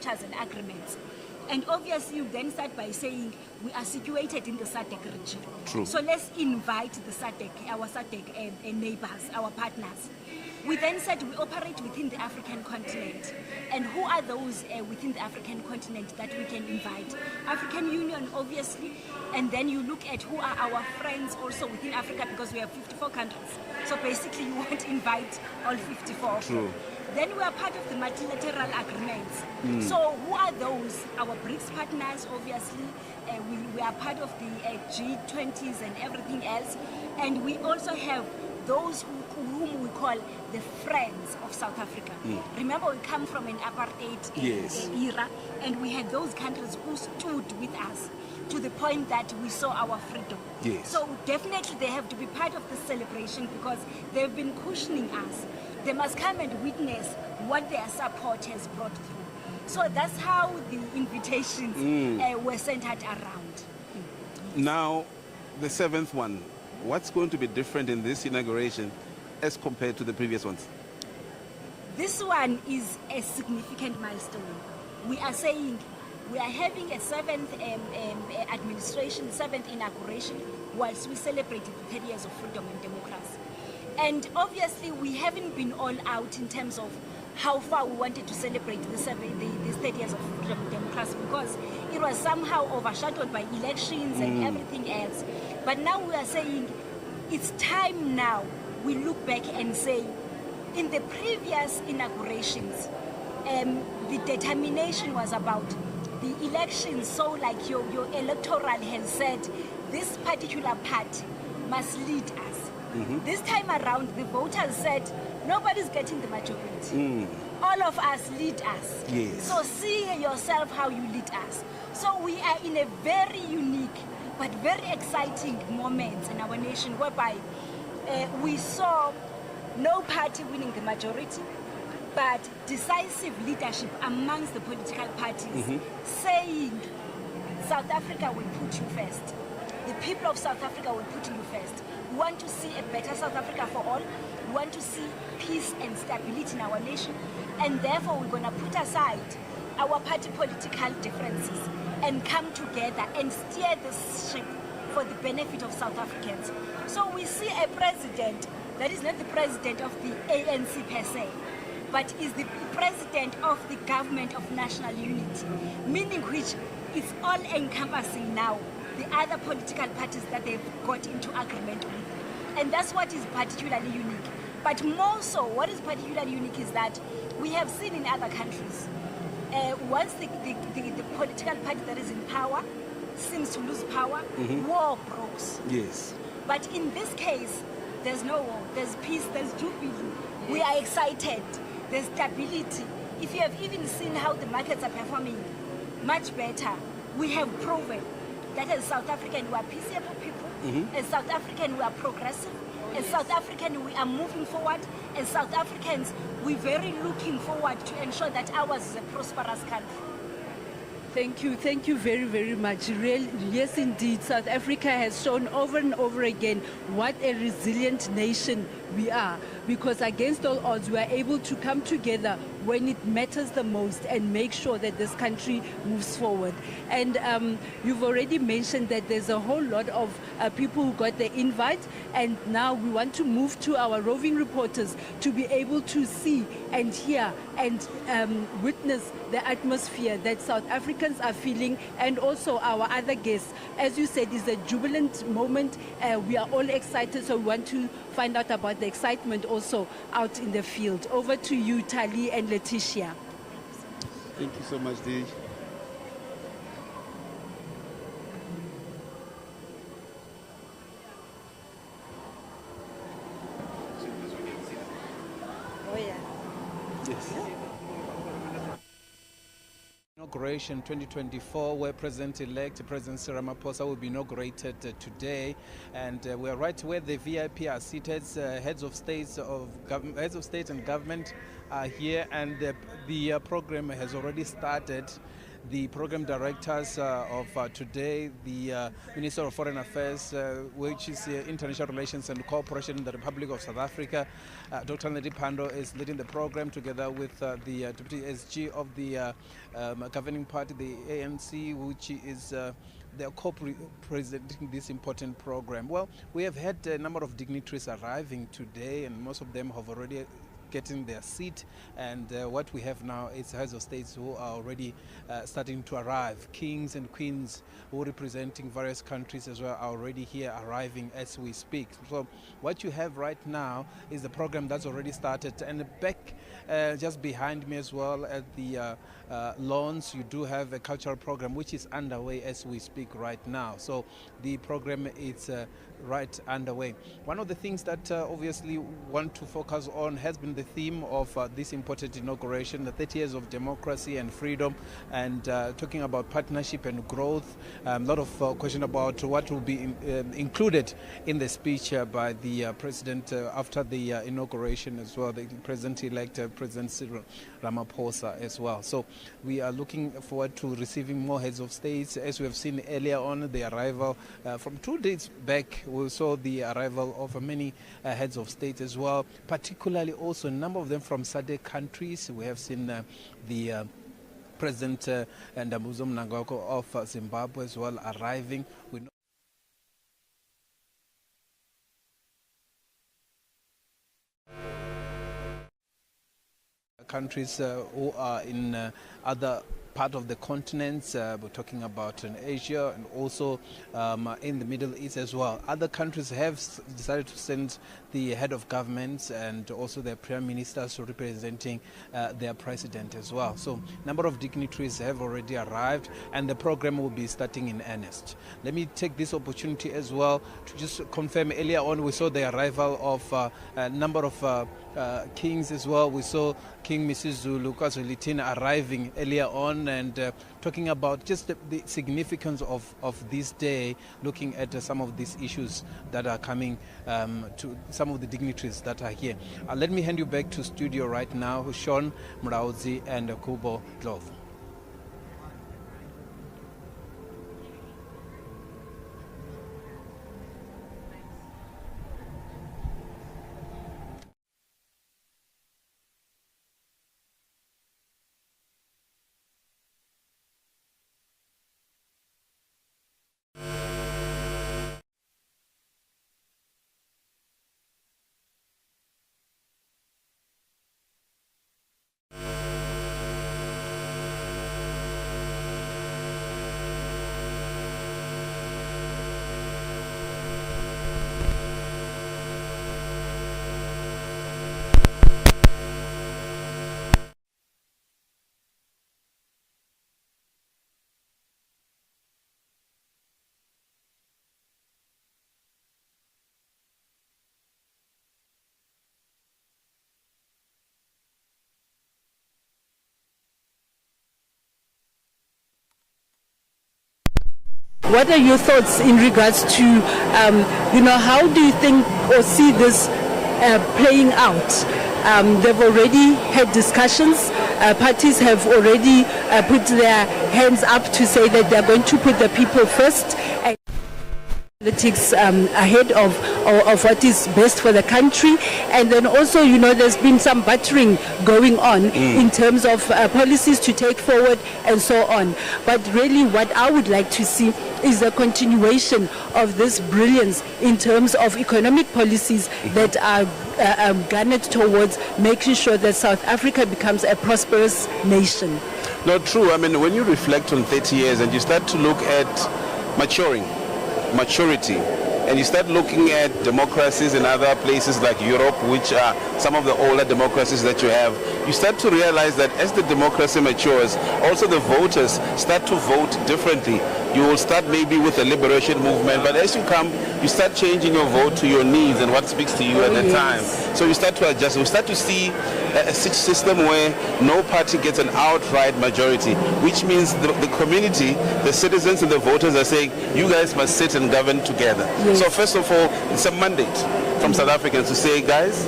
and agreements. And obviously, you then start by saying we are situated in the SADC region. True. So let's invite the SADC, our SADC neighbors, our partners. We then said we operate within the African continent. And who are those within the African continent that we can invite? African Union, obviously. And then you look at who are our friends also within Africa, because we have 54 countries. So basically, you won't invite all 54. True. Then we are part of the multilateral agreements. So who are those? Our BRICS partners, obviously. We are part of the G20s and everything else. And we also have those whom we call the friends of South Africa. Remember, we come from an apartheid era, and we had those countries who stood with us to the point that we saw our freedom. Yes. So definitely they have to be part of the celebration, because they've been cushioning us. They must come and witness what their support has brought through. So that's how the invitations were centered around. Now, the seventh one, what's going to be different in this inauguration as compared to the previous ones? This one is a significant milestone. We are saying we are having a seventh administration, seventh inauguration, whilst we celebrate the 30 years of freedom and democracy. And obviously, we haven't been all out in terms of how far we wanted to celebrate these 30 years of freedom and democracy, because it was somehow overshadowed by elections and everything else. But now we are saying it's time now we look back and say, in the previous inaugurations, the determination was about the elections. So like your electoral has said, this particular party must lead us. This time around, the voters said, nobody's getting the majority. All of us lead us. Yes. So see yourself how you lead us. So we are in a very unique but very exciting moment in our nation, whereby we saw no party winning the majority, but decisive leadership amongst the political parties saying, South Africa will put you first. The people of South Africa will put you first. We want to see a better South Africa for all. We want to see peace and stability in our nation. And therefore, we're going to put aside our party political differences and come together and steer this ship for the benefit of South Africans. So we see a president that is not the president of the ANC per se, but is the president of the government of national unity, meaning which is all encompassing now the other political parties that they've got into agreement with. And that's what is particularly unique. But more so, what is particularly unique is that we have seen in other countries, once the political party that is in power seems to lose power, war breaks. Yes. But in this case, there's no war, there's peace, there's jubilee. We are excited, there's stability. If you have even seen how the markets are performing, much better. We have proven that as South African, we are peaceable people. As South African, we are progressive. As South African, we are moving forward. As South Africans, we're very looking forward to ensure that ours is a prosperous country. Thank you very, very much. Yes, indeed, South Africa has shown over and over again what a resilient nation we are, because against all odds, we are able to come together when it matters the most and make sure that this country moves forward. And you've already mentioned that there's a whole lot of people who got the invite, and now we want to move to our roving reporters to be able to see and hear and witness the atmosphere that South Africans are feeling, and also our other guests. As you said, it's a jubilant moment. We are all excited, so we want to find out about the excitement also out in the field. Over to you, Tali and Letitia. Thank you so much, Dij. Oh, yeah. Yes. Inauguration 2024, where President-elect President Cyril Ramaphosa will be inaugurated today, and we are right where the VIP are seated. Heads of state and government are here, and the program has already started. the program directors of today, the Minister of Foreign Affairs, which is International Relations and Cooperation in the Republic of South Africa. Dr. Nedi Pando is leading the program together with the Deputy SG of the governing party, the ANC, which is they are co-presenting this important program. Well, we have had a number of dignitaries arriving today, and most of them have already getting their seat, and what we have now is heads of states who are already starting to arrive. Kings and queens who are representing various countries as well are already here, arriving as we speak. So what you have right now is the program that's already started, and back just behind me as well at the lawns, you do have a cultural program which is underway as we speak right now. So the program is right underway. One of the things that obviously want to focus on has been the theme of this important inauguration, the 30 years of democracy and freedom, and talking about partnership and growth. A lot of question about what will be included in the speech by the president after the inauguration as well, the president-elect President Cyril Ramaphosa as well. So we are looking forward to receiving more heads of states. As we have seen earlier on, the arrival from 2 days back, we saw the arrival of many heads of state as well, particularly also a number of them from SADC countries. We have seen the President Ndambuzo Mnangagwa of Zimbabwe as well arriving. We know countries who are in other part of the continent. We're talking about in Asia and also in the Middle East as well. Other countries have decided to send the head of governments and also their prime ministers representing their president as well. So a number of dignitaries have already arrived, and the program will be starting in earnest. Let me take this opportunity as well to just confirm, earlier on we saw the arrival of a number of kings as well. We saw King Misizulu KwaZulu-Natal arriving earlier on, and talking about just the significance of this day, looking at some of these issues that are coming to some of the dignitaries that are here. Let me hand you back to studio right now, Sean Mrauzi and Kubo Dlov. What are your thoughts in regards to, how do you think or see this playing out? They've already had discussions. Parties have already put their hands up to say that they're going to put the people first. And politics ahead of what is best for the country. And then also, there's been some battering going on in terms of policies to take forward and so on. But really what I would like to see is a continuation of this brilliance in terms of economic policies that are garnered towards making sure that South Africa becomes a prosperous nation. No, true. I mean, when you reflect on 30 years and you start to look at maturity, and you start looking at democracies in other places like Europe, which are some of the older democracies that you have, you start to realize that as the democracy matures, also the voters start to vote differently. You will start maybe with a liberation movement, but as you come, you start changing your vote to your needs and what speaks to you at the time. So you start to adjust. We start to see a system where no party gets an outright majority, which means the community, the citizens and the voters are saying, you guys must sit and govern together. Yes. So first of all, it's a mandate from South Africans to say, guys,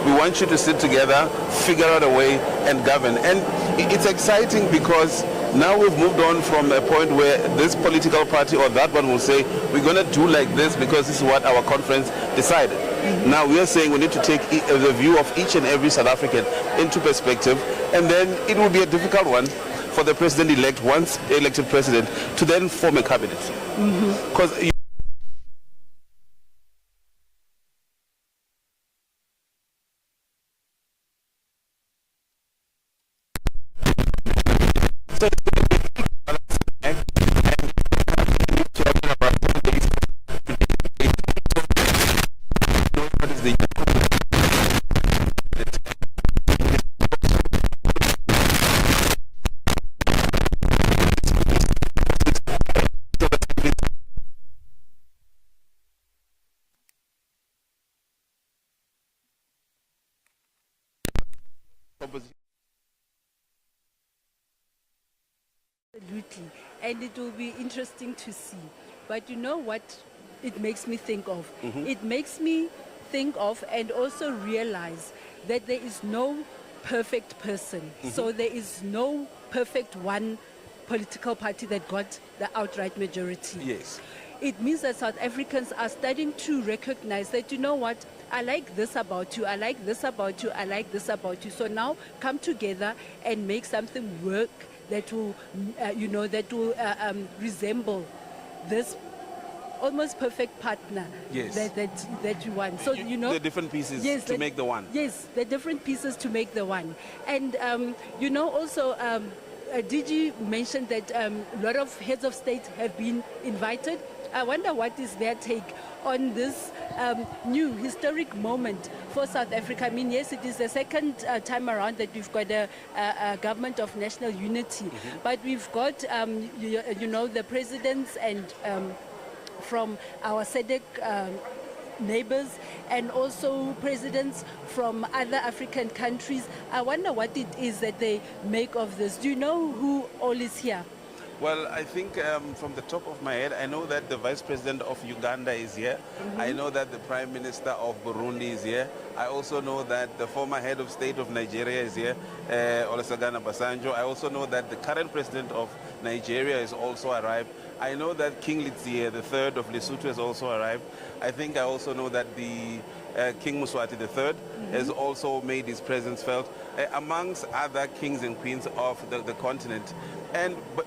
we want you to sit together, figure out a way and govern. And it's exciting because Now we've moved on from a point where this political party or that one will say, we're going to do like this because this is what our conference decided. Now we are saying we need to take the view of each and every South African into perspective, and then it will be a difficult one for the president-elect, once elected president, to then form a cabinet. Because Absolutely, and it will be interesting to see. But you know what it makes me think of? It makes me think of and also realize that there is no perfect person. So there is no perfect one political party that got the outright majority. yes, It means that South Africans are starting to recognize that, you know what, I like this about you, I like this about you, I like this about you. So now come together and make something work that will, resemble this almost perfect partner Yes. that you want. So, you know, the different pieces to make the one. Yes, the different pieces to make the one. And, also, DG mentioned that a lot of heads of state have been invited. I wonder what is their take on this new historic moment for South Africa. I mean, yes, it is the second time around that we've got a government of national unity, but we've got, the presidents and from our SADC neighbors and also presidents from other African countries. I wonder what it is that they make of this. Do you know who all is here? Well, I think from the top of my head, I know that the Vice President of Uganda is here. I know that the Prime Minister of Burundi is here. I also know that the former head of state of Nigeria is here, Olusegun Obasanjo. I also know that the current president of Nigeria has also arrived. I know that King Letsie III of Lesotho has also arrived. I think I also know that the King Mswati III has also made his presence felt, amongst other kings and queens of the continent.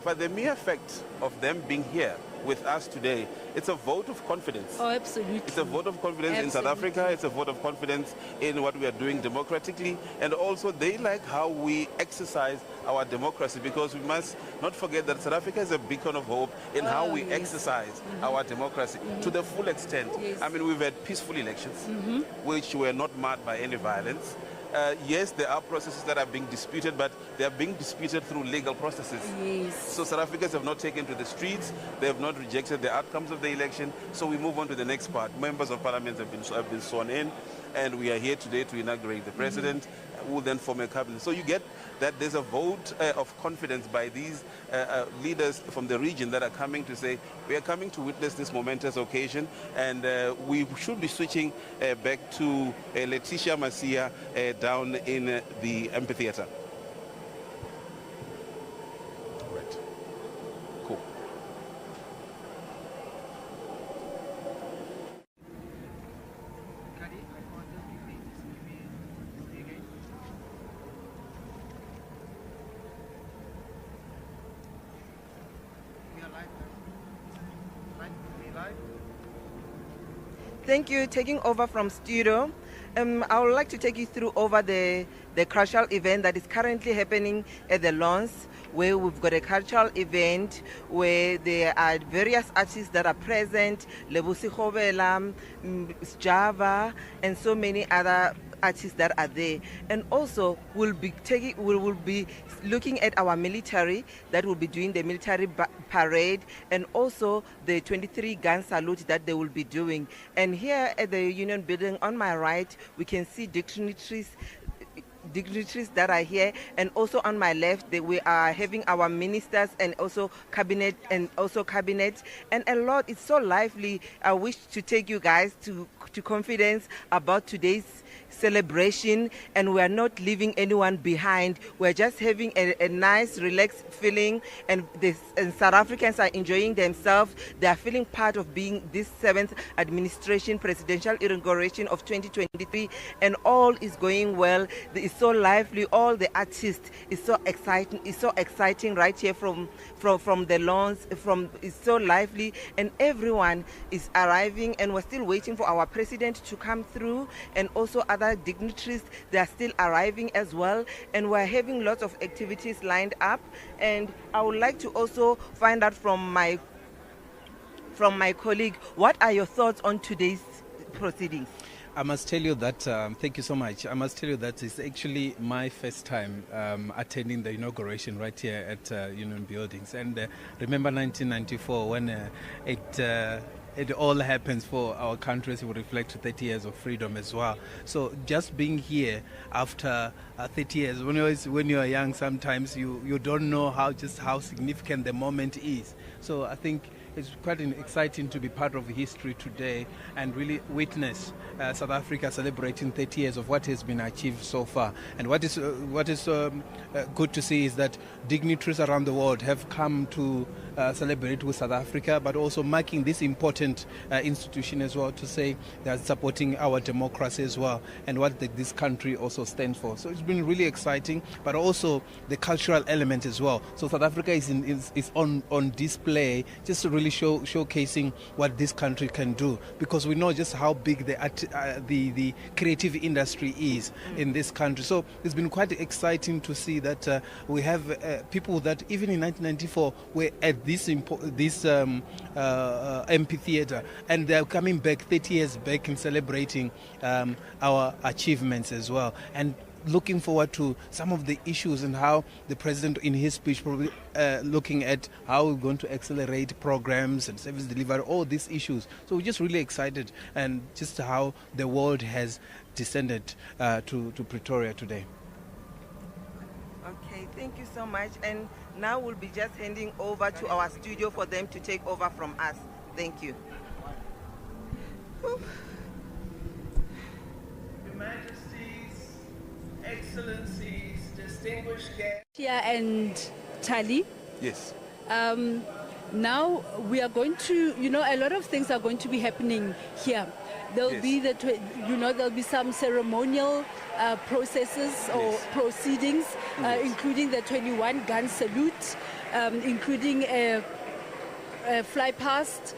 But the mere fact of them being here with us today, it's a vote of confidence. Oh, absolutely. It's a vote of confidence in South Africa. It's a vote of confidence in what we are doing democratically. And also they like how we exercise our democracy, because we must not forget that South Africa is a beacon of hope in how we exercise our democracy to the full extent. Yes. I mean, we've had peaceful elections, which were not marred by any violence. Yes, there are processes that are being disputed, but they are being disputed through legal processes. Yes. So South Africans have not taken to the streets. They have not rejected the outcomes of the election. So we move on to the next part. Members of Parliament have been sworn in, and we are here today to inaugurate the president, who will then form a cabinet. So you get that there's a vote of confidence by these leaders from the region that are coming to say, we are coming to witness this momentous occasion, and we should be switching back to Letitia Masia down in the amphitheater. Right. Cool. Thank you. Taking over from studio, I would like to take you through over the cultural event that is currently happening at the Lawns, where we've got a cultural event where there are various artists that are present, Lebusi Khobela, Java, and so many other artists that are there. And also we will be looking at our military that will be doing the military parade, and also the 23 gun salute that they will be doing. And here at the Union Building on my right, we can see dignitaries that are here, and also on my left we are having our ministers and also cabinet and a lot. It's so lively. I wish to take you guys to confidence about today's celebration, and we are not leaving anyone behind. We're just having a nice, relaxed feeling, and South Africans are enjoying themselves. They are feeling part of being this 7th administration presidential inauguration of 2023, and all is going well. It's so lively. All the artists is so exciting. It's so exciting right here from the lawns. It's so lively, and everyone is arriving, and we're still waiting for our president to come through, and also other dignitaries. They are still arriving as well, and we're having lots of activities lined up. And I would like to also find out from my colleague, what are your thoughts on today's proceedings? I must tell you that, thank you so much. I must tell you that it's actually my first time attending the inauguration right here at Union Buildings. And remember 1994 when it all happens for our countries. It will reflect 30 years of freedom as well. So just being here after 30 years, when you are young, sometimes you don't know how significant the moment is. So I think it's quite exciting to be part of history today and really witness South Africa celebrating 30 years of what has been achieved so far. And what is good to see is that dignitaries around the world have come to celebrate with South Africa, but also marking this important institution as well, to say they are supporting our democracy as well and what this country also stands for. So it's been really exciting, but also the cultural element as well. So South Africa is on display, just to really showcasing what this country can do, because we know just how big the creative industry is in this country. So it's been quite exciting to see that we have people that even in 1994 were at this amphitheater, and they're coming back 30 years back and celebrating our achievements as well, and looking forward to some of the issues and how the president in his speech probably looking at how we're going to accelerate programs and service delivery, all these issues. So we're just really excited, and just how the world has descended to Pretoria today. Okay, thank you so much. And now we'll be just handing over to our studio for them to take over from us. Thank you. Your Majesties, Excellencies, distinguished guests. Yeah, and Tali. Yes. Now we are going to, a lot of things are going to be happening here. There'll Yes. be there'll be some ceremonial processes or Yes. proceedings, Yes. including the 21 gun salute, including a fly past,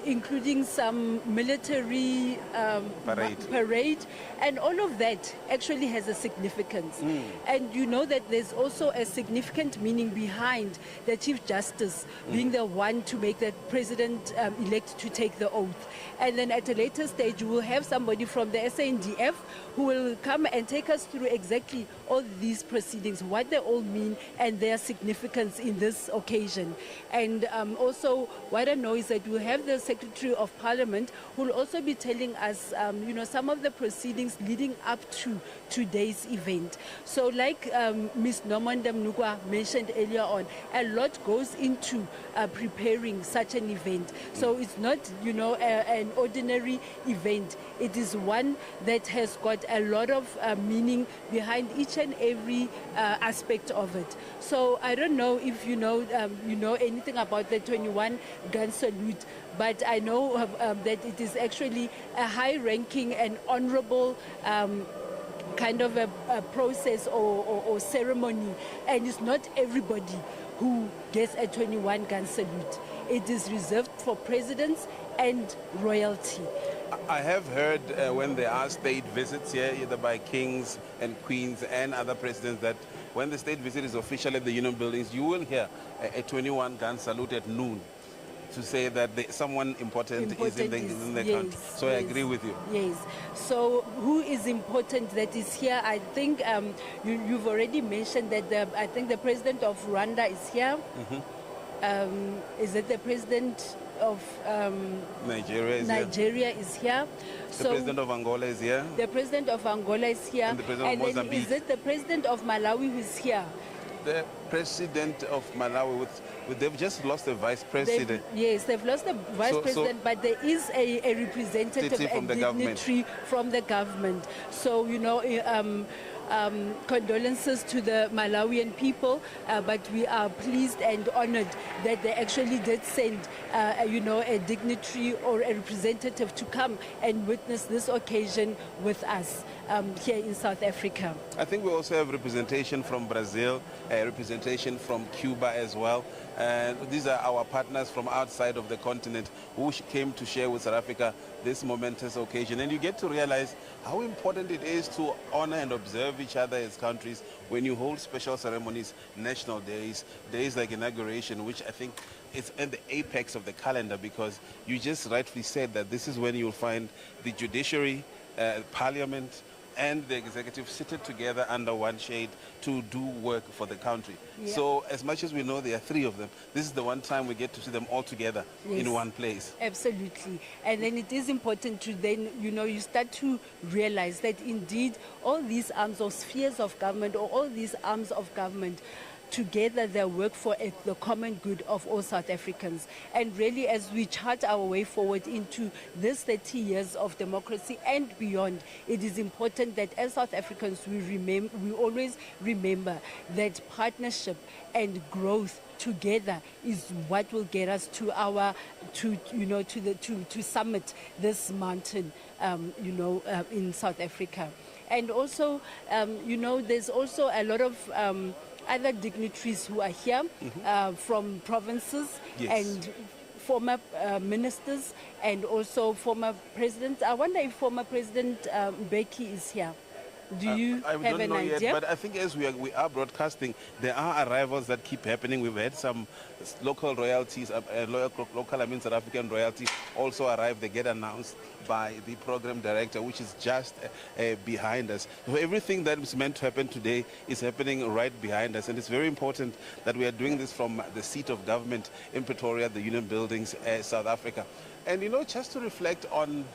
including some military parade, and all of that actually has a significance. And you know that there's also a significant meaning behind the Chief Justice being the one to make the president elect to take the oath. And then at a later stage, we will have somebody from the SANDF who will come and take us through exactly all these proceedings, what they all mean and their significance in this occasion. And also what I know is that we'll have the Secretary of Parliament who will also be telling us, some of the proceedings leading up to today's event. So like Ms. Nomanda Mnukwa mentioned earlier on, a lot goes into preparing such an event. So it's not, an ordinary event. It is one that has got a lot of meaning behind each and every aspect of it. So I don't know if you know anything about the 21 gun salute, but I know that it is actually a high-ranking and honorable kind of a process or ceremony, and it's not everybody who gets a 21 gun salute. It is reserved for presidents and royalty. I have heard when there are state visits here, either by kings and queens and other presidents, that when the state visit is official at the Union Buildings, you will hear a 21 gun salute at noon, to say that someone important is in the yes, country. So yes, I agree with you. Yes. So who is important that is here? I think you've already mentioned that I think the president of Rwanda is here. Is it the president of Nigeria is here? The president of Angola is here. The president of Angola is here. And the president of Mozambique. Is it the president of Malawi who is here? the president of Malawi, they've just lost the vice president. They've lost the vice president, but there is a representative from and the government. dignitary from the government. So, condolences to the Malawian people, but we are pleased and honored that they actually did send, a dignitary or a representative to come and witness this occasion with us here in South Africa. I think we also have representation from Brazil, representation from Cuba as well. And these are our partners from outside of the continent who came to share with South Africa this momentous occasion. And you get to realize how important it is to honor and observe each other as countries when you hold special ceremonies, national days, days like inauguration, which I think is at the apex of the calendar, because you just rightfully said that this is when you'll find the judiciary, parliament, and the executive seated together under one shade to do work for the country. Yeah. So as much as we know there are three of them, this is the one time we get to see them all together in one place. Absolutely. And then it is important to then, you start to realize that indeed all these arms or spheres of government or all these arms of government together they work for the common good of all South Africans. And really, as we chart our way forward into this 30 years of democracy and beyond, it is important that as South Africans we always remember that partnership and growth together is what will get us to summit this mountain, in South Africa. And also, there's also a lot of other dignitaries who are here from provinces and former ministers and also former presidents. I wonder if former President Becky is here. Do you I have don't an know idea? yet, but I think as we are broadcasting, there are arrivals that keep happening. We've had some local royalties, local South African royalty also arrive. They get announced by the program director, which is just behind us. So everything that is meant to happen today is happening right behind us, and it's very important that we are doing this from the seat of government in Pretoria, the Union Buildings, South Africa. And just to reflect on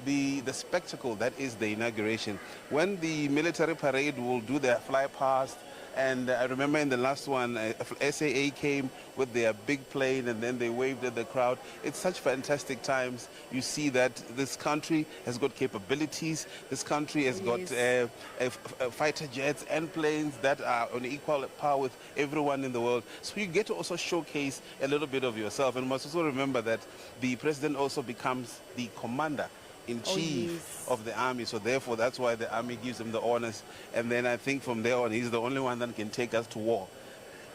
the spectacle that is the inauguration. When the military parade will do their fly past, and I remember in the last one, SAA came with their big plane and then they waved at the crowd. It's such fantastic times. You see that this country has got capabilities. This country has got fighter jets and planes that are on equal par with everyone in the world. So you get to also showcase a little bit of yourself. And must also remember that the president also becomes the commander in chief of the army, so therefore that's why the army gives him the honors, and then I think from there on he's the only one that can take us to war.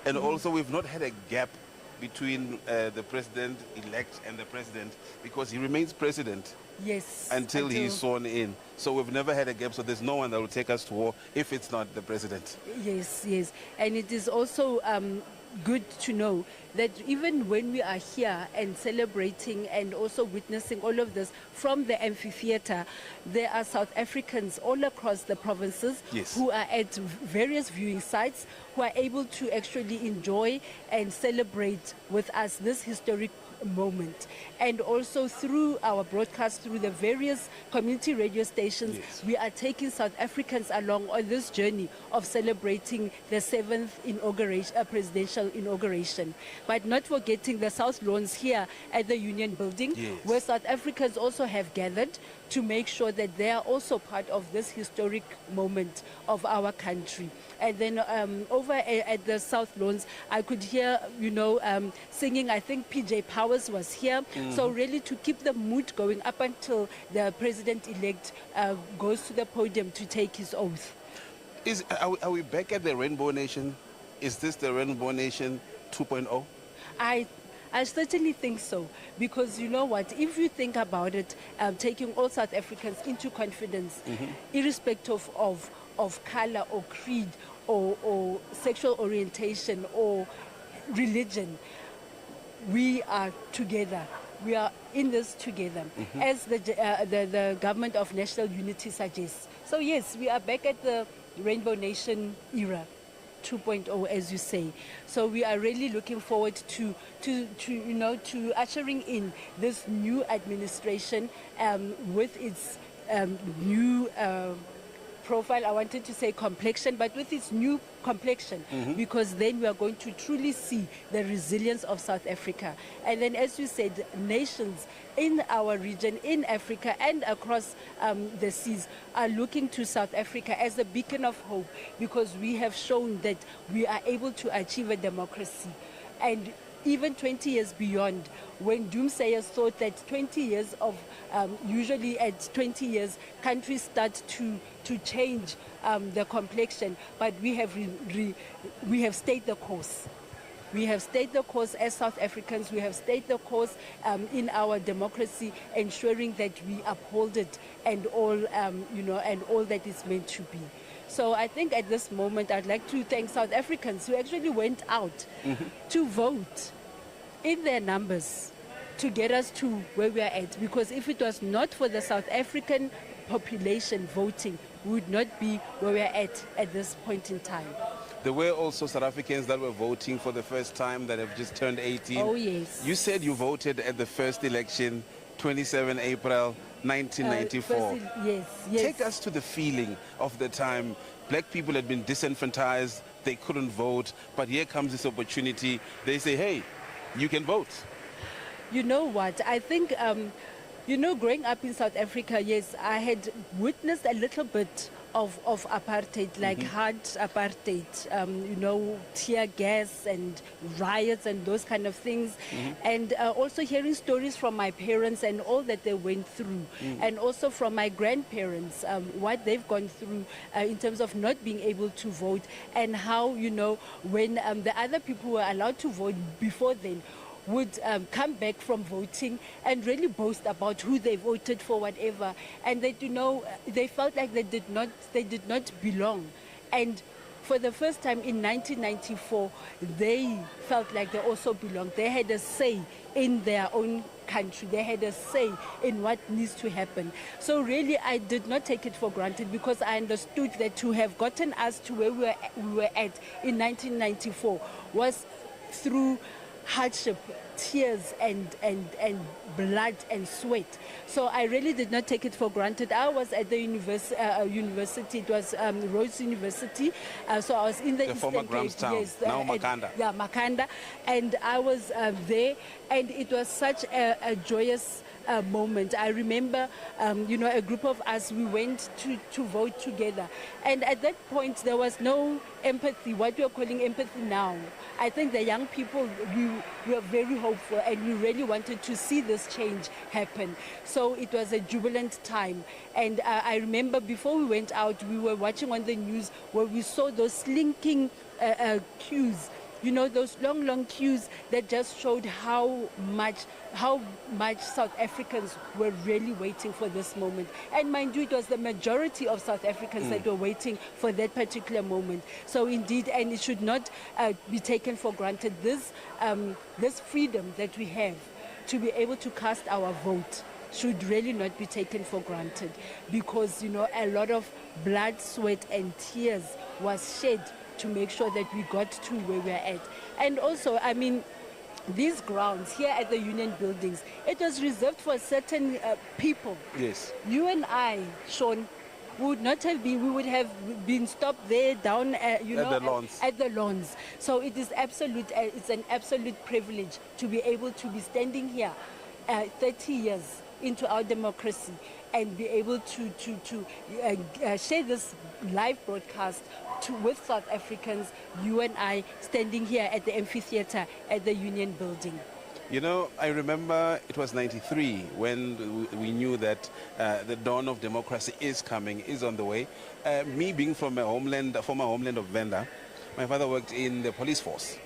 And also we've not had a gap between the president-elect and the president, because he remains president until he's sworn in. So we've never had a gap, so there's no one that will take us to war if it's not the president. Yes, and it is also good to know that even when we are here and celebrating and also witnessing all of this from the amphitheater, there are South Africans all across the provinces who are at various viewing sites who are able to actually enjoy and celebrate with us this historic moment. And also through our broadcast, through the various community radio stations, we are taking South Africans along on this journey of celebrating the 7th presidential inauguration. But not forgetting the South Lawns here at the Union Building, where South Africans also have gathered to make sure that they are also part of this historic moment of our country. And then over at the South Lawns, I could hear, singing. I think PJ Powers was here. So really to keep the mood going up until the president-elect goes to the podium to take his oath. Are we back at the Rainbow Nation? Is this the Rainbow Nation 2.0? I certainly think so, because you know what, if you think about it, taking all South Africans into confidence, irrespective of color or creed or sexual orientation or religion, we are together. We are in this together, as the government of national unity suggests. So yes, we are back at the Rainbow Nation era. 2.0, as you say. So we are really looking forward to ushering in this new administration with its new profile, I wanted to say complexion, but with its new complexion, because then we are going to truly see the resilience of South Africa. And then, as you said, nations in our region, in Africa and across the seas are looking to South Africa as a beacon of hope, because we have shown that we are able to achieve a democracy. And even 20 years beyond, when doomsayers thought that 20 years of, usually at 20 years, countries start to change the complexion, but we have stayed the course. We have stayed the course as South Africans. We have stayed the course in our democracy, ensuring that we uphold it and all, and all that is meant to be. So I think at this moment, I'd like to thank South Africans who actually went out to vote in their numbers to get us to where we are at. Because if it was not for the South African population voting, we would not be where we are at this point in time. There were also South Africans that were voting for the first time that have just turned 18. Oh, yes. You said you voted at the first election, 27 April 1994. Yes. Take us to the feeling of the time. Black people had been disenfranchised, they couldn't vote, but here comes this opportunity. They say, hey, you can vote. You know what? I think, growing up in South Africa, yes, I had witnessed a little bit of apartheid, like hard apartheid, tear gas and riots and those kind of things. And also hearing stories from my parents and all that they went through. And also from my grandparents, what they've gone through in terms of not being able to vote, and how, when the other people were allowed to vote before then, would come back from voting and really boast about who they voted for, whatever, and they felt like they did not belong. And for the first time in 1994, they felt like they also belonged. They had a say in their own country. They had a say in what needs to happen. So really, I did not take it for granted, because I understood that to have gotten us to where we were at in 1994 was through hardship, tears, and blood and sweat. So I really did not take it for granted. I was at the university. It was Rhodes University. So I was in the former Eastern Cape. Grahamstown, Yes, now Makanda. Makanda. And I was there, and it was such a joyous moment. I remember, a group of us, we went to vote together. And at that point, there was no empathy, what we are calling empathy now. I think the young people, we were very hopeful, and we really wanted to see this change happen. So it was a jubilant time. And I remember before we went out, we were watching on the news where we saw those slinking queues, those long queues that just showed how much South Africans were really waiting for this moment. And mind you, it was the majority of South Africans that were waiting for that particular moment. So indeed, and it should not be taken for granted, this freedom that we have to be able to cast our vote should really not be taken for granted, because, a lot of blood, sweat and tears was shed to make sure that we got to where we're at. And also, these grounds here at the Union Buildings, it was reserved for certain people. Yes. You and I, Sean, would not have been, we would have been stopped there down, at the lawns. At the lawns. So it is it's an absolute privilege to be able to be standing here 30 years into our democracy and be able to share this live broadcast with South Africans, you and I, standing here at the amphitheater at the Union Building. I remember it was 93 when we knew that the dawn of democracy is coming, is on the way. Me being from a former homeland of Venda, my father worked in the police force.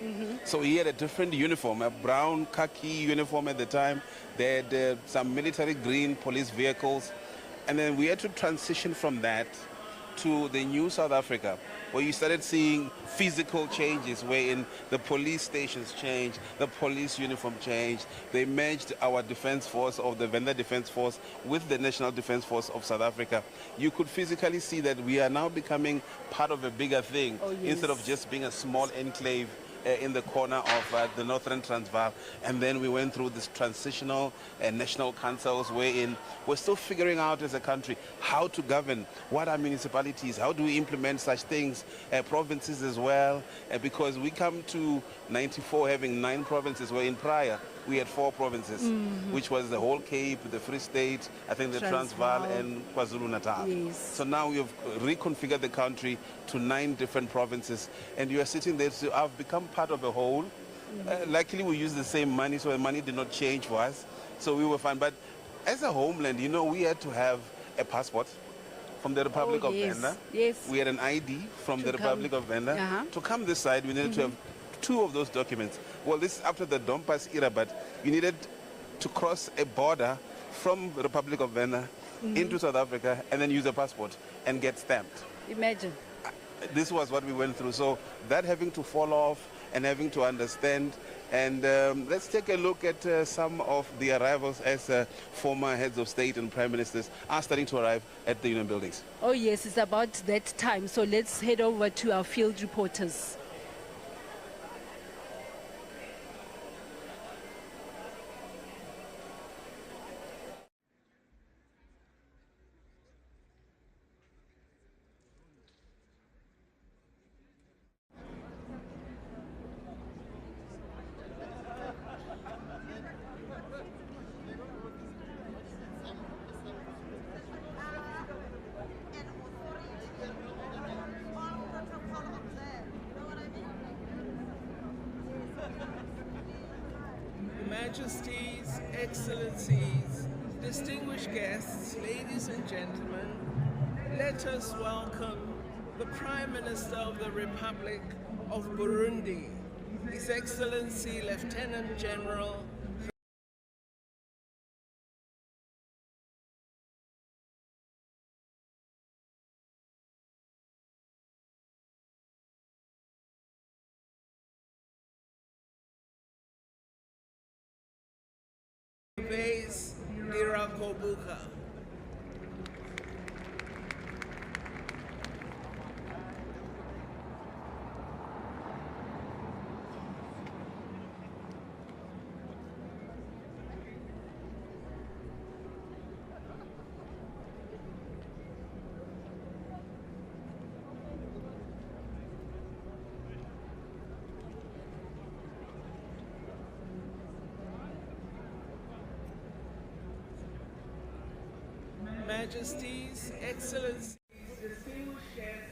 So he had a different uniform, a brown khaki uniform at the time. They had some military green police vehicles. And then we had to transition from that to the new South Africa, where you started seeing physical changes, wherein the police stations changed, the police uniform changed. They merged our defense force of the Venda Defense Force with the National Defense Force of South Africa. You could physically see that we are now becoming part of a bigger thing, oh, yes. instead of just being a small enclave in the corner of the Northern Transvaal, and then we went through this transitional national councils wherein we're still figuring out as a country how to govern, what are municipalities, how do we implement such things, provinces as well, because we come to 94 having 9 provinces, where in prior we had 4 provinces, which was the whole Cape, the Free State, I think the Transvaal and KwaZulu-Natal. Yes. So now we have reconfigured the country to 9 different provinces, and you are sitting there, so I've become part of a whole. Luckily we use the same money, so the money did not change for us, so we were fine. But as a homeland, you know, we had to have a passport from the Republic of Venda. Yes. We had an ID from the Republic of Venda. To come this side, we needed to have 2 of those documents. Well, this is after the Dompas era, but you needed to cross a border from the Republic of Venda into South Africa and then use a passport and get stamped. Imagine. This was what we went through. So that having to fall off and having to understand. And let's take a look at some of the arrivals as former heads of state and prime ministers are starting to arrive at the Union buildings. Oh yes, it's about that time. So let's head over to our field reporters. Majesties, Excellencies, distinguished guests, ladies and gentlemen, let us welcome the Prime Minister of the Republic of Burundi, His Excellency Lieutenant General Vase Dirakobuka. Majesties, Excellencies, distinguished guests,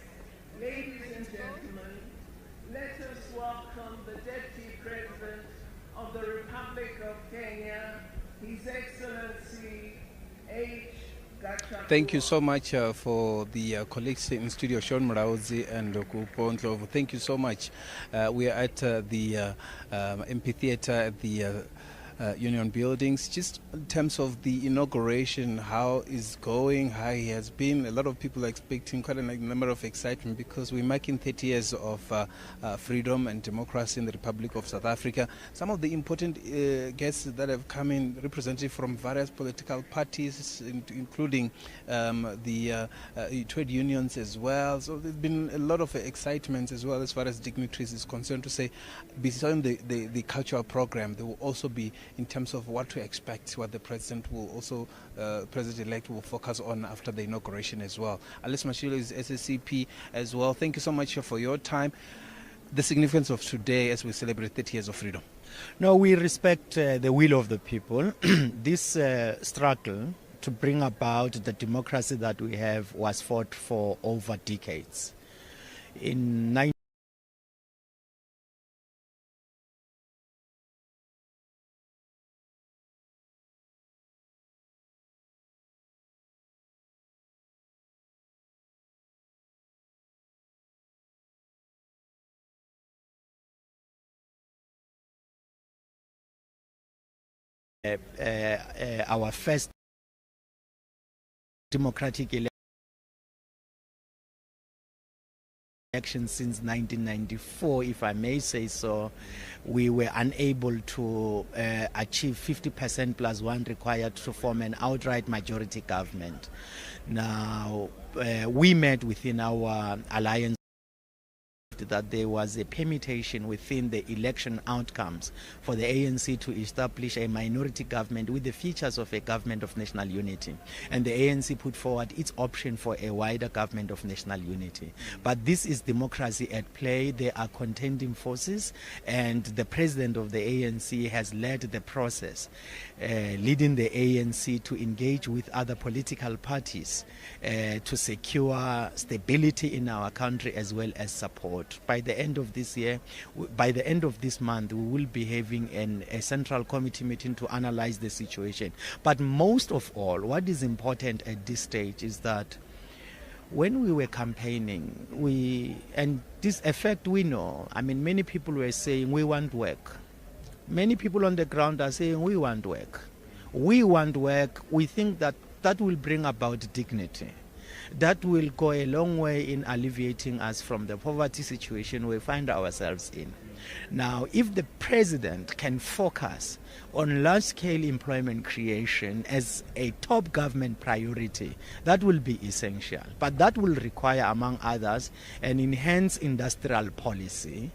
ladies and gentlemen, let us welcome the Deputy President of the Republic of Kenya, His Excellency H. Gachagua. Thank you so much for the colleagues in studio, Sean Mrauzi and Kupo Ndlovu. Thank you so much. We are at the amphitheater at the Union buildings. Just in terms of the inauguration, how is going, how it has been, a lot of people are expecting quite a number of excitement because we're marking 30 years of freedom and democracy in the Republic of South Africa. Some of the important guests that have come in, representatives from various political parties, including the trade unions as well. So there's been a lot of excitement as well as far as dignitaries is concerned, to say beyond the cultural program, there will also be in terms of what to expect, what the president will also, president-elect will focus on after the inauguration as well. Alice Mashilo is SSCP as well. Thank you so much for your time. The significance of today as we celebrate 30 years of freedom. No, we respect the will of the people. This struggle to bring about the democracy that we have was fought for over decades. In our first democratic election since 1994, if I may say so, we were unable to achieve 50% plus one required to form an outright majority government. Now, we met within our alliance that there was a permutation within the election outcomes for the ANC to establish a minority government with the features of a government of national unity. And the ANC put forward its option for a wider government of national unity. But this is democracy at play. There are contending forces, and the president of the ANC has led the process, leading the ANC to engage with other political parties to secure stability in our country as well as support. By the end of this year, by the end of this month, we will be having a central committee meeting to analyze the situation. But most of all, what is important at this stage is that when we were campaigning, and this effect we know, I mean, many people were saying we want work. Many people on the ground are saying we want work. We want work. We think that that will bring about dignity. That will go a long way in alleviating us from the poverty situation we find ourselves in. Now, if the president can focus on large-scale employment creation as a top government priority, that will be essential. But that will require, among others, an enhanced industrial policy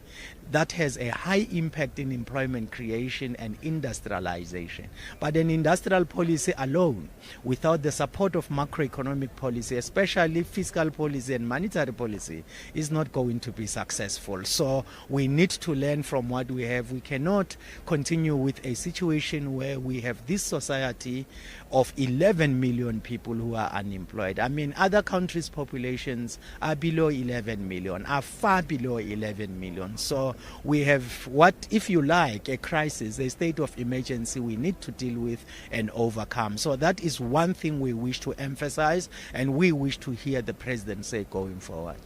that has a high impact in employment creation and industrialization. But an industrial policy alone, without the support of macroeconomic policy, especially fiscal policy and monetary policy, is not going to be successful. So we need to learn from what we have. We cannot continue with a situation where we have this society of 11 million people who are unemployed. I mean, other countries' populations are below 11 million, are far below 11 million. So we have what, if you like, a crisis, a state of emergency we need to deal with and overcome. So that is one thing we wish to emphasize, and we wish to hear the president say going forward.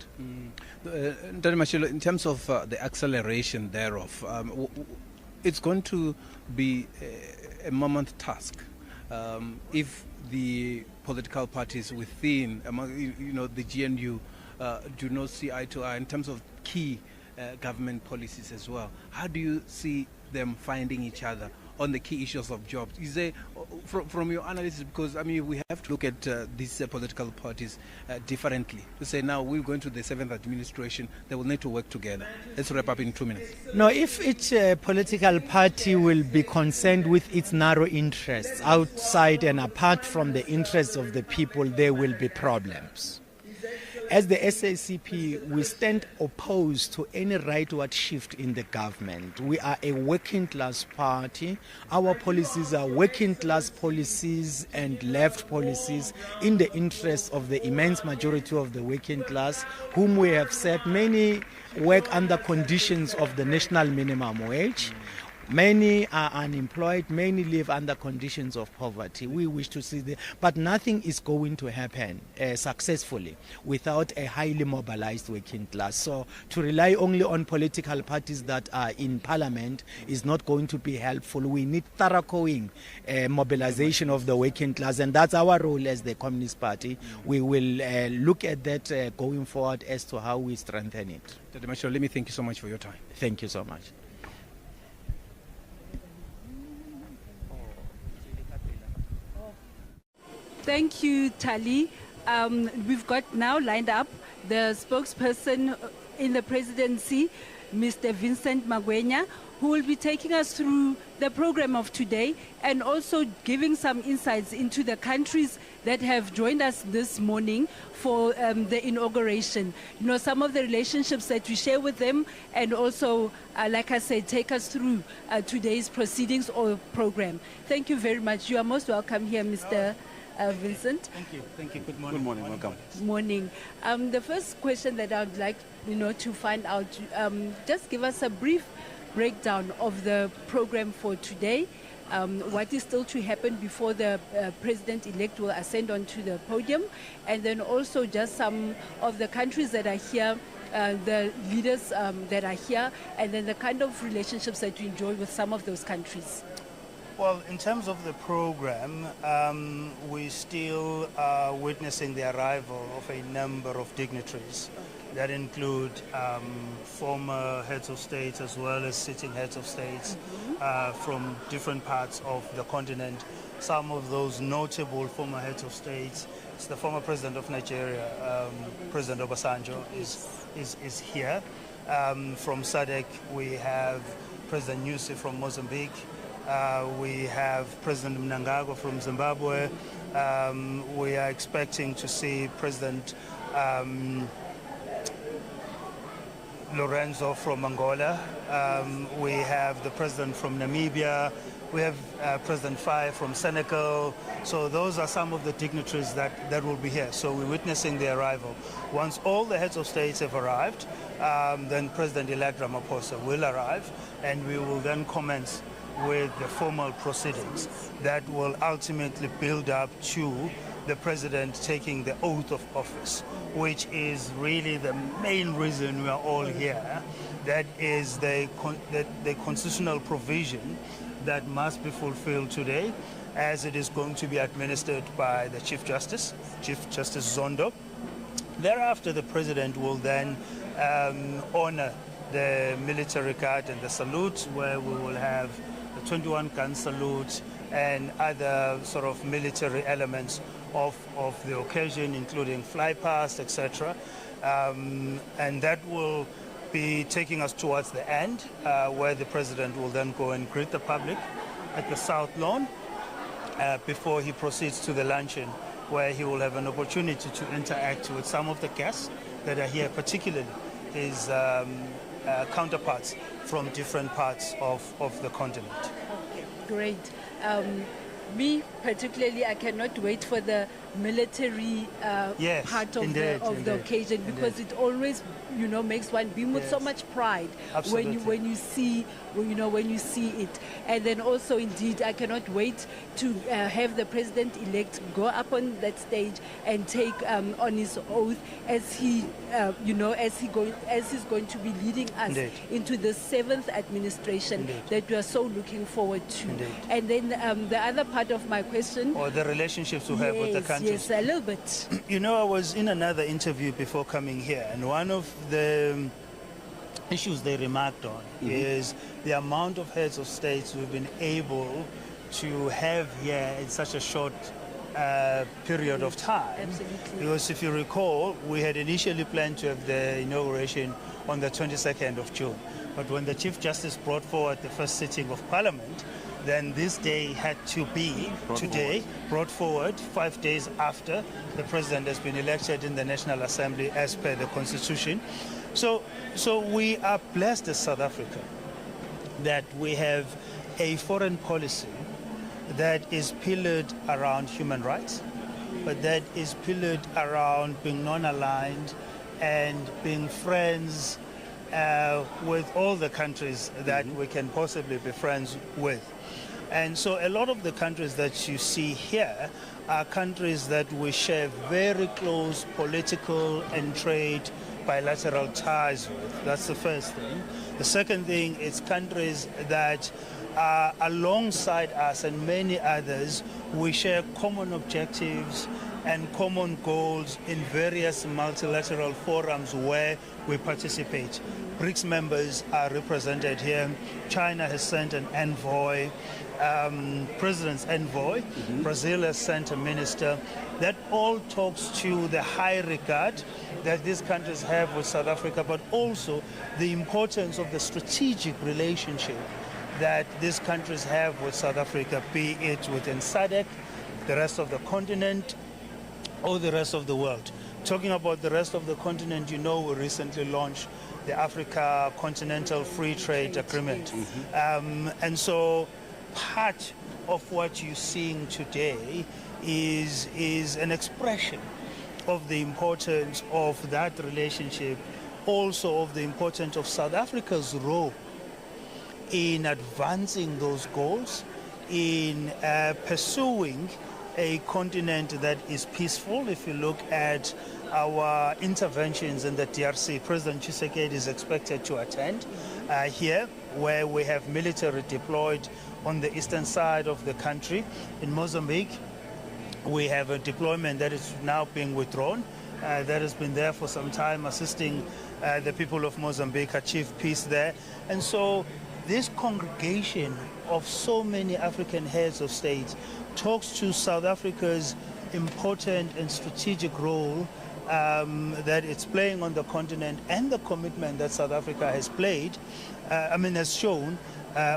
Dr. Mashilo, in terms of the acceleration thereof, it's going to be a mammoth task if the political parties within, the GNU do not see eye to eye in terms of key government policies as well. How do you see them finding each other on the key issues of jobs? Is there, from your analysis, because I mean we have to look at these political parties differently. To say now we're going to the 7th administration, they will need to work together. Let's wrap up in 2 minutes. No, if each political party will be concerned with its narrow interests outside and apart from the interests of the people, there will be problems. As the SACP, we stand opposed to any rightward shift in the government. We are a working class party. Our policies are working class policies and left policies in the interest of the immense majority of the working class, whom we have said many work under conditions of the national minimum wage. Many are unemployed, many live under conditions of poverty. We wish to see that, but nothing is going to happen successfully without a highly mobilized working class. So to rely only on political parties that are in parliament is not going to be helpful. We need thoroughgoing mobilization of the working class, and that's our role as the Communist Party. We will look at that going forward as to how we strengthen it. Dr. Mashilo, let me thank you so much for your time. Thank you so much. Thank you, Tali. We've got now lined up the spokesperson in the presidency, Mr. Vincent Magwenya, who will be taking us through the program of today and also giving some insights into the countries that have joined us this morning for the inauguration. You know, some of the relationships that we share with them, and also, like I said, take us through today's proceedings or program. Thank you very much. You are most welcome here, Mr. Vincent. Thank you. Thank you. Good morning. Good morning. Welcome. Morning. The first question that I'd like, to find out, just give us a brief breakdown of the program for today. What is still to happen before the president-elect will ascend onto the podium, and then also just some of the countries that are here, the leaders that are here, and then the kind of relationships that you enjoy with some of those countries. Well, in terms of the program, we still are witnessing the arrival of a number of dignitaries that include former heads of states as well as sitting heads of states from different parts of the continent. Some of those notable former heads of states, it's the former president of Nigeria, President Obasanjo, is here. From SADC, we have President Nyusi from Mozambique. We have President Mnangagwa from Zimbabwe. We are expecting to see President Lorenzo from Angola. We have the president from Namibia. We have President Faye from Senegal. So those are some of the dignitaries that will be here. So we're witnessing the arrival. Once all the heads of states have arrived, then President-elect Ramaphosa will arrive, and we will then commence with the formal proceedings that will ultimately build up to the president taking the oath of office, which is really the main reason we are all here. That is the constitutional provision that must be fulfilled today, as it is going to be administered by the Chief Justice Zondo. Thereafter, the president will then honor the military guard and the salute, where we will have the 21-gun salute and other sort of military elements of the occasion, including fly past, etc. And that will be taking us towards the end, where the president will then go and greet the public at the South Lawn before he proceeds to the luncheon, where he will have an opportunity to interact with some of the guests that are here, particularly his counterparts from different parts of the continent. Okay, great. Me particularly, I cannot wait for the military Yes, part of indeed, the occasion, because it always, makes one beam with so much pride when you see it. And then also, indeed, I cannot wait to have the president-elect go up on that stage and take on his oath as he's going to be leading us Indeed. into the 7th administration Indeed. that we are so looking forward to. Indeed. And then the other part of my question. Or the relationships we have with the countries. Yes, a little bit. I was in another interview before coming here, and one of the issues they remarked on is the amount of heads of states we've been able to have here in such a short period of time. Absolutely. Because if you recall, we had initially planned to have the inauguration on the 22nd of June. But when the Chief Justice brought forward the first sitting of Parliament, then this day had to be brought forward 5 days after the president has been elected in the National Assembly as per the Constitution. So we are blessed as South Africa that we have a foreign policy that is pillared around human rights, but that is pillared around being non-aligned and being friends with all the countries that we can possibly be friends with. And so a lot of the countries that you see here are countries that we share very close political and trade bilateral ties with. That's the first thing. The second thing is countries that are alongside us and many others. We share common objectives and common goals in various multilateral forums where we participate. BRICS members are represented here. China has sent an envoy, president's envoy. Brazil has sent a minister. That all talks to the high regard that these countries have with South Africa, but also the importance of the strategic relationship that these countries have with South Africa, be it within SADC, the rest of the continent, or the rest of the world. Talking about the rest of the continent, we recently launched the Africa Continental Free Trade Agreement. And so part of what you're seeing today is an expression of the importance of that relationship, also of the importance of South Africa's role in advancing those goals, in pursuing a continent that is peaceful. If you look at our interventions in the DRC, President Tshisekedi is expected to attend here, where we have military deployed on the eastern side of the country. In Mozambique, we have a deployment that is now being withdrawn, that has been there for some time, assisting the people of Mozambique achieve peace there. And so this congregation of so many African heads of state talks to South Africa's important and strategic role that it's playing on the continent and the commitment that South Africa has has shown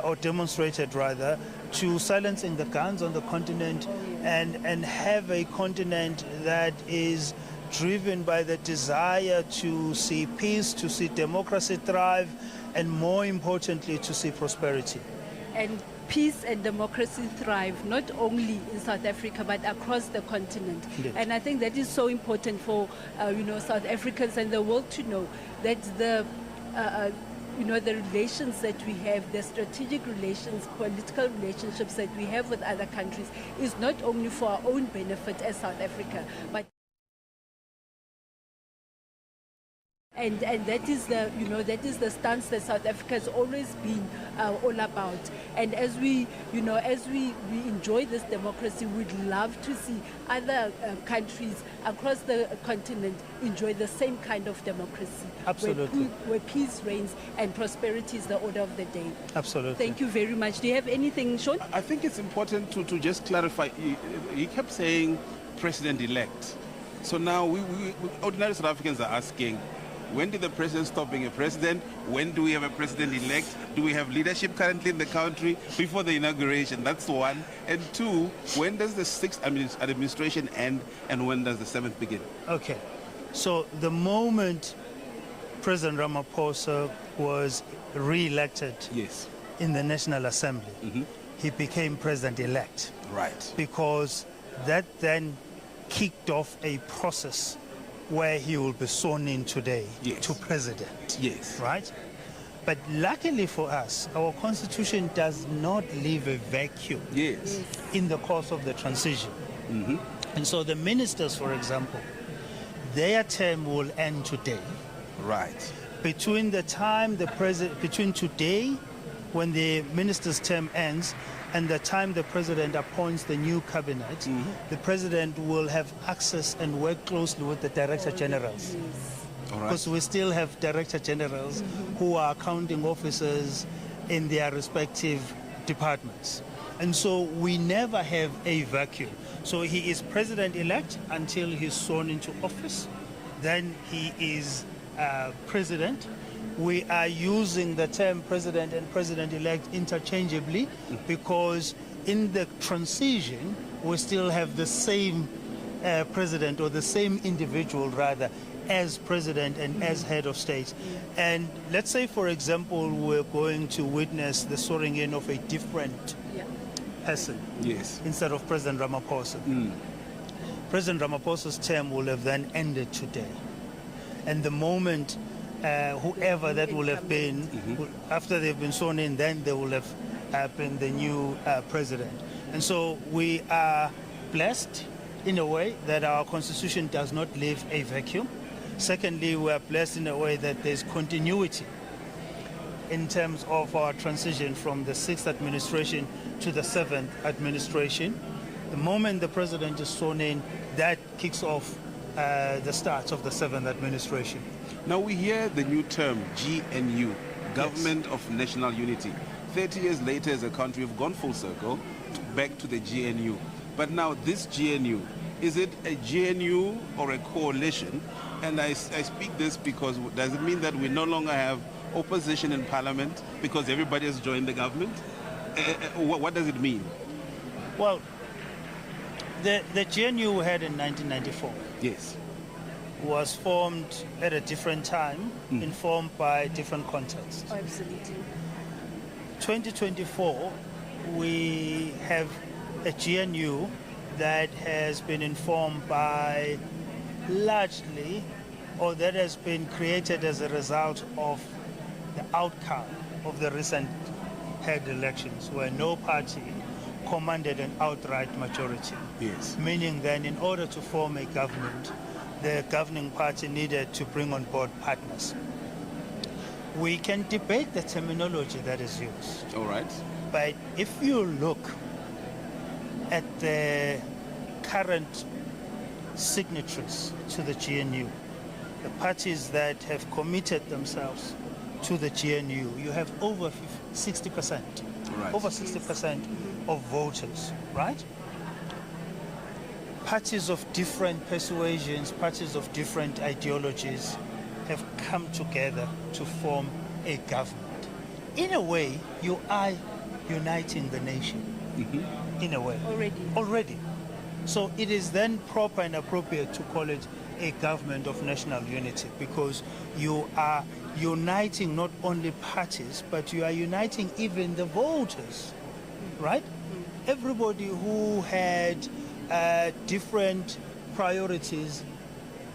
or demonstrated rather, to silencing the guns on the continent and have a continent that is driven by the desire to see peace, to see democracy thrive, and more importantly, to see prosperity. And peace and democracy thrive not only in South Africa but across the continent. Indeed. And I think that is so important for South Africans and the world to know that the relations that we have, the strategic relations, political relationships that we have with other countries is not only for our own benefit as South Africa, but And that is the stance that South Africa has always been all about. And as we enjoy this democracy, we'd love to see other countries across the continent enjoy the same kind of democracy. Absolutely. Where peace reigns and prosperity is the order of the day. Absolutely. Thank you very much. Do you have anything, Sean? I think it's important to just clarify. He kept saying president-elect. So now we ordinary South Africans are asking, when did the president stop being a president? When do we have a president-elect? Do we have leadership currently in the country before the inauguration? That's one. And two, when does the 6th administration end and when does the 7th begin? Okay. So the moment President Ramaphosa was re-elected Yes. in the National Assembly, he became president-elect. Right. Because that then kicked off a process where he will be sworn in today Yes. to president. Yes. Right? But luckily for us, our constitution does not leave a vacuum Yes. in the course of the transition. And so the ministers, for example, their term will end today. Right. Between the time between today, when the minister's term ends, and the time the president appoints the new cabinet, the president will have access and work closely with the director generals. All right. Because we still have director generals who are accounting officers in their respective departments. And so we never have a vacuum. So he is president-elect until he's sworn into office. Then he is president. We are using the term president and president-elect interchangeably because in the transition, we still have the same president or the same individual rather as president and as head of state. And let's say, for example, we're going to witness the swearing in of a different person Yes. instead of President Ramaphosa. President Ramaphosa's term will have then ended today. And the moment whoever that will have been, after they've been sworn in, then they will have been the new president. And so we are blessed in a way that our constitution does not leave a vacuum. Secondly, we are blessed in a way that there's continuity in terms of our transition from the 6th administration to the 7th administration. The moment the president is sworn in, that kicks off the start of the 7th administration. Now we hear the new term, GNU, Government of National Unity. 30 years later as a country, we've gone full circle back to the GNU. But now this GNU, is it a GNU or a coalition? And I speak this because does it mean that we no longer have opposition in parliament because everybody has joined the government? What does it mean? Well, the GNU we had in 1994 Yes. was formed at a different time, informed by different contexts. Oh, absolutely. 2024, we have a GNU that has been informed by largely, or that has been created as a result of the outcome of the recent head elections, where no party commanded an outright majority. Yes. Meaning then, in order to form a government, the governing party needed to bring on board partners. We can debate the terminology that is used. All right. But if you look at the current signatories to the GNU, the parties that have committed themselves to the GNU, you have over 60%, Right. over 60% of voters, right? parties of different persuasions, parties of different ideologies have come together to form a government. In a way, you are uniting the nation. In a way. Already. So it is then proper and appropriate to call it a government of national unity, because you are uniting not only parties, but you are uniting even the voters, right? Everybody who had different priorities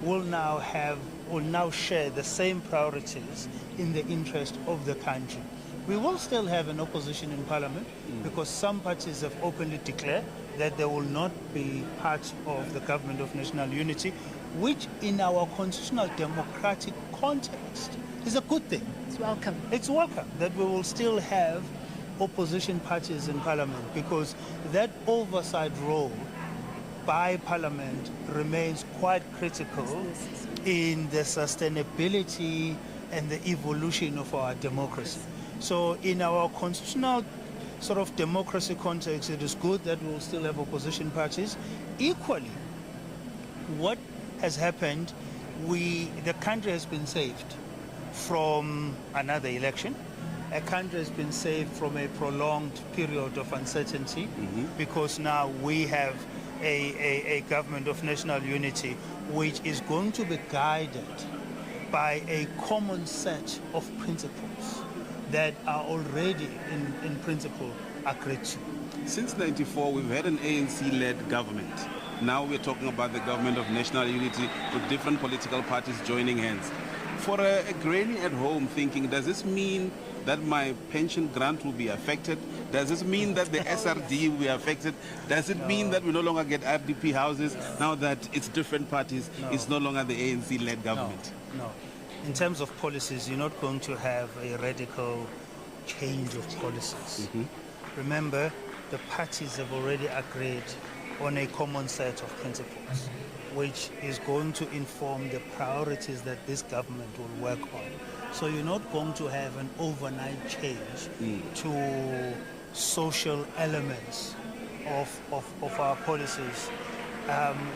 will now share the same priorities in the interest of the country. We will still have an opposition in parliament because some parties have openly declared that they will not be part of the government of national unity, which in our constitutional democratic context is a good thing. It's welcome. It's welcome that we will still have opposition parties in parliament, because that oversight role by parliament remains quite critical in the sustainability and the evolution of our democracy. So in our constitutional sort of democracy context, it is good that we will still have opposition parties. Equally, what has happened, the country has been saved from another election. A country has been saved from a prolonged period of uncertainty, because now we have a government of national unity which is going to be guided by a common set of principles that are already in principle agreed to. Since '94, we've had an ANC-led government. Now we're talking about the government of national unity with different political parties joining hands. For a granny at home thinking, does this mean that my pension grant will be affected? Does this mean that the SRD will be affected? Does it mean that we no longer get RDP houses now that it's different parties? It's no longer the ANC-led government. No. In terms of policies, you're not going to have a radical change of policies. Remember, the parties have already agreed on a common set of principles, which is going to inform the priorities that this government will work on. So you're not going to have an overnight change to social elements of our policies.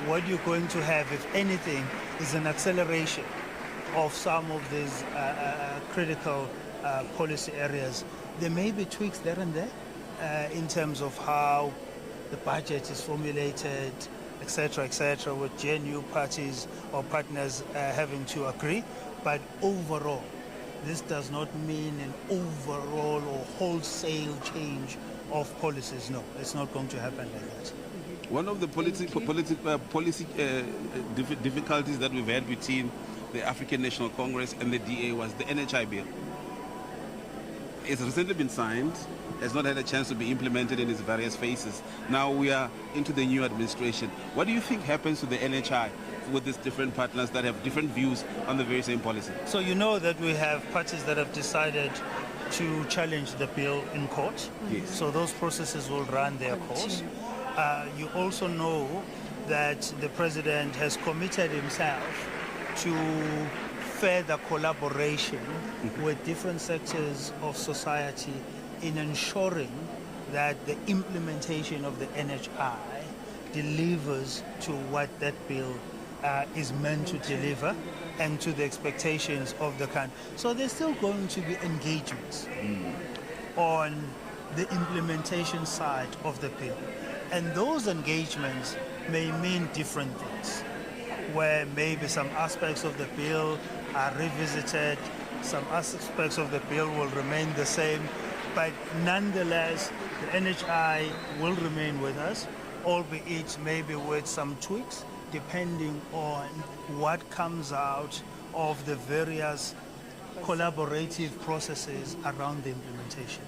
What you're going to have, if anything, is an acceleration of some of these critical policy areas. There may be tweaks there and there in terms of how the budget is formulated, etc., with GNU parties or partners having to agree. But overall, this does not mean an overall or wholesale change of policies. No, it's not going to happen like that. One of the policy difficulties that we've had between the African National Congress and the DA was the NHI bill. It's recently been signed, has not had a chance to be implemented in its various phases. Now we are into the new administration. What do you think happens to the NHI with these different partners that have different views on the very same policy? So you know that we have parties that have decided to challenge the bill in court. Yes. So those processes will run their course. You also know that the president has committed himself to further collaboration with different sectors of society in ensuring that the implementation of the NHI delivers to what that bill is meant to deliver and to the expectations of the country. So there's still going to be engagements on the implementation side of the bill. And those engagements may mean different things, where maybe some aspects of the bill are revisited, some aspects of the bill will remain the same, but nonetheless, the NHI will remain with us, albeit maybe with some tweaks, depending on what comes out of the various collaborative processes around the implementation.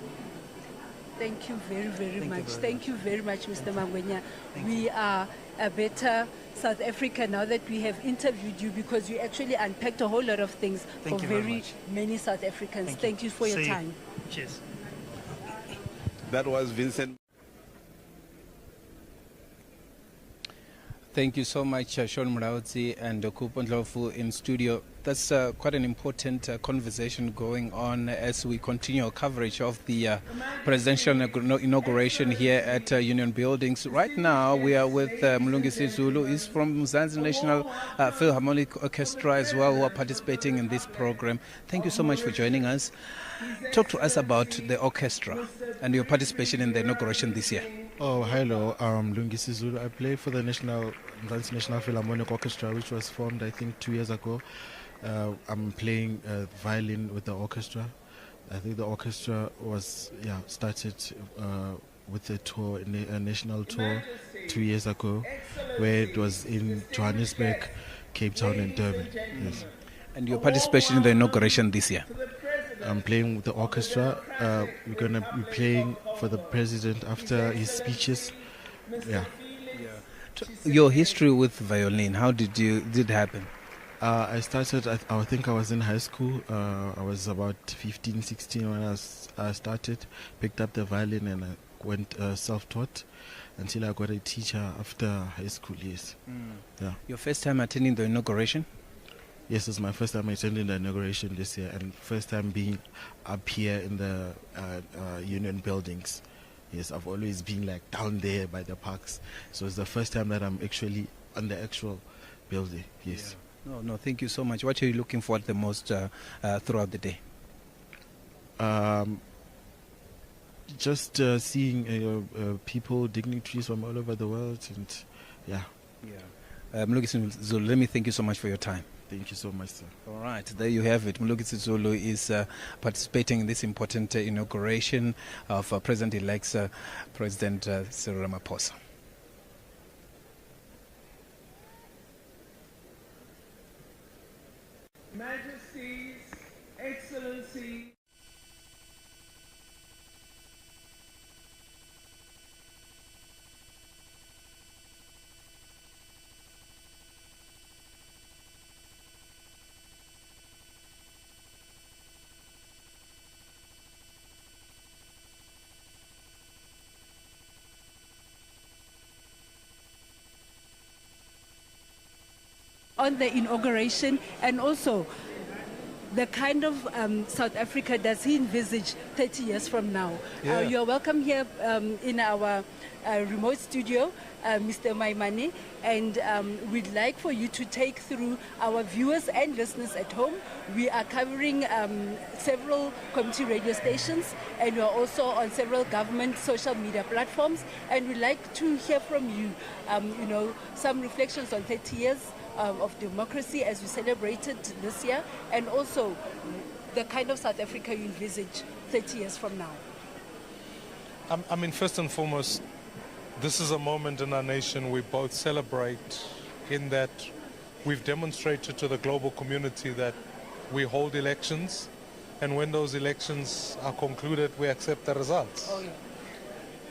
Thank you very, very much. Thank you very Thank you very much, Mr. Mangwenya. We are a better South Africa now that we have interviewed you, because you actually unpacked a whole lot of things for very many South Africans. Thank you for your time. Cheers. That was Vincent. Thank you so much, Sean Muraudzi and Kupon Ndlovu in studio. that's quite an important conversation going on as we continue our coverage of the presidential inauguration here at Union Buildings. Right now, we are with Mlungisi Zulu. He's from Mzansi National Philharmonic Orchestra as well, who are participating in this program. Thank you so much for joining us. Talk to us about the orchestra and your participation in the inauguration this year. Oh, hello. I'm Mlungisi Zulu. I play for the Mzansi National Philharmonic Orchestra, which was formed, I think, 2 years ago. I'm playing violin with the orchestra. I think the orchestra was started with a tour, a national tour 2 years ago, where it was in Johannesburg, Cape Town, and Durban. Yes. And your participation in the inauguration this year? I'm playing with the orchestra. We're going to be playing for the president after his speeches. Yeah. Your history with violin, how did it happen? I started, I think I was in high school. I was about 15, 16 when I started, picked up the violin, and I went self-taught until I got a teacher after high school years. Yeah. Your first time attending the inauguration? Yes, it's my first time attending the inauguration this year, and first time being up here in the Union Buildings. Yes, I've always been like down there by the parks, so it's the first time that I'm actually on the actual building. Yes. Yeah. No, thank you so much. What are you looking for the most throughout the day? Just seeing people, dignitaries from all over the world, and yeah. Mlungisi Zulu, let me thank you so much for your time. Thank you so much, sir. All right, there you have it. Mlungisi Zulu is participating in this important inauguration of President-elect President Cyril Ramaphosa. Majesties, Excellencies, on the inauguration, and also the kind of South Africa does he envisage 30 years from now. Yeah. You are welcome here in our remote studio, Mr. Maimane, and we'd like for you to take through our viewers and listeners at home. We are covering several community radio stations, and we are also on several government social media platforms, and we'd like to hear from you, some reflections on 30 years of democracy as we celebrated this year, and also the kind of South Africa you envisage 30 years from now. I mean, first and foremost, this is a moment in our nation we both celebrate, in that we've demonstrated to the global community that we hold elections, and when those elections are concluded, we accept the results. Oh, yeah.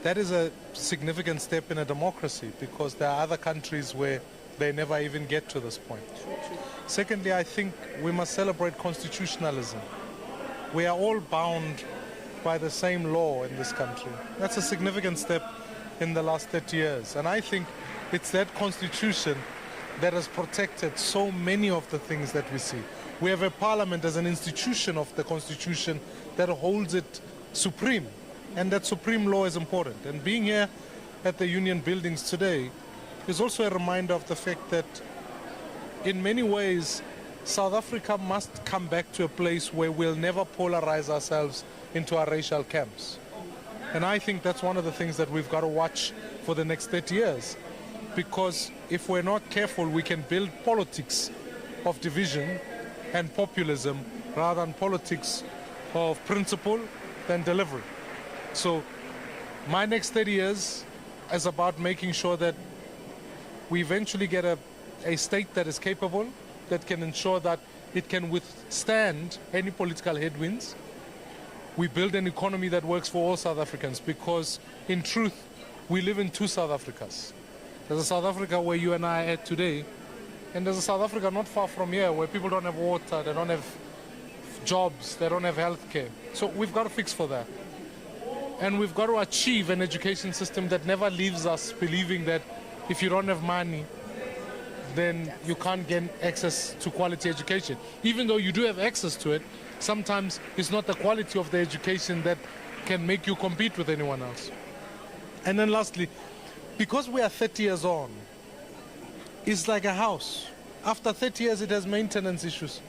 That is a significant step in a democracy, because there are other countries where they never even get to this point. True. Secondly, I think we must celebrate constitutionalism. We are all bound by the same law in this country. That's a significant step in the last 30 years. And I think it's that constitution that has protected so many of the things that we see. We have a parliament as an institution of the constitution that holds it supreme. And that supreme law is important. And being here at the Union Buildings today is also a reminder of the fact that in many ways South Africa must come back to a place where we'll never polarize ourselves into our racial camps. And I think that's one of the things that we've got to watch for the next 30 years. Because if we're not careful, we can build politics of division and populism rather than politics of principle and delivery. So my next 30 years is about making sure that we eventually get a state that is capable, that can ensure that it can withstand any political headwinds. We build an economy that works for all South Africans, because in truth, we live in two South Africas. There's a South Africa where you and I are at today, and there's a South Africa not far from here where people don't have water, they don't have jobs, they don't have health care. So we've got to fix for that. And we've got to achieve an education system that never leaves us believing that if you don't have money, then you can't gain access to quality education. Even though you do have access to it, sometimes it's not the quality of the education that can make you compete with anyone else. And then lastly, because we are 30 years on, it's like a house. After 30 years, it has maintenance issues.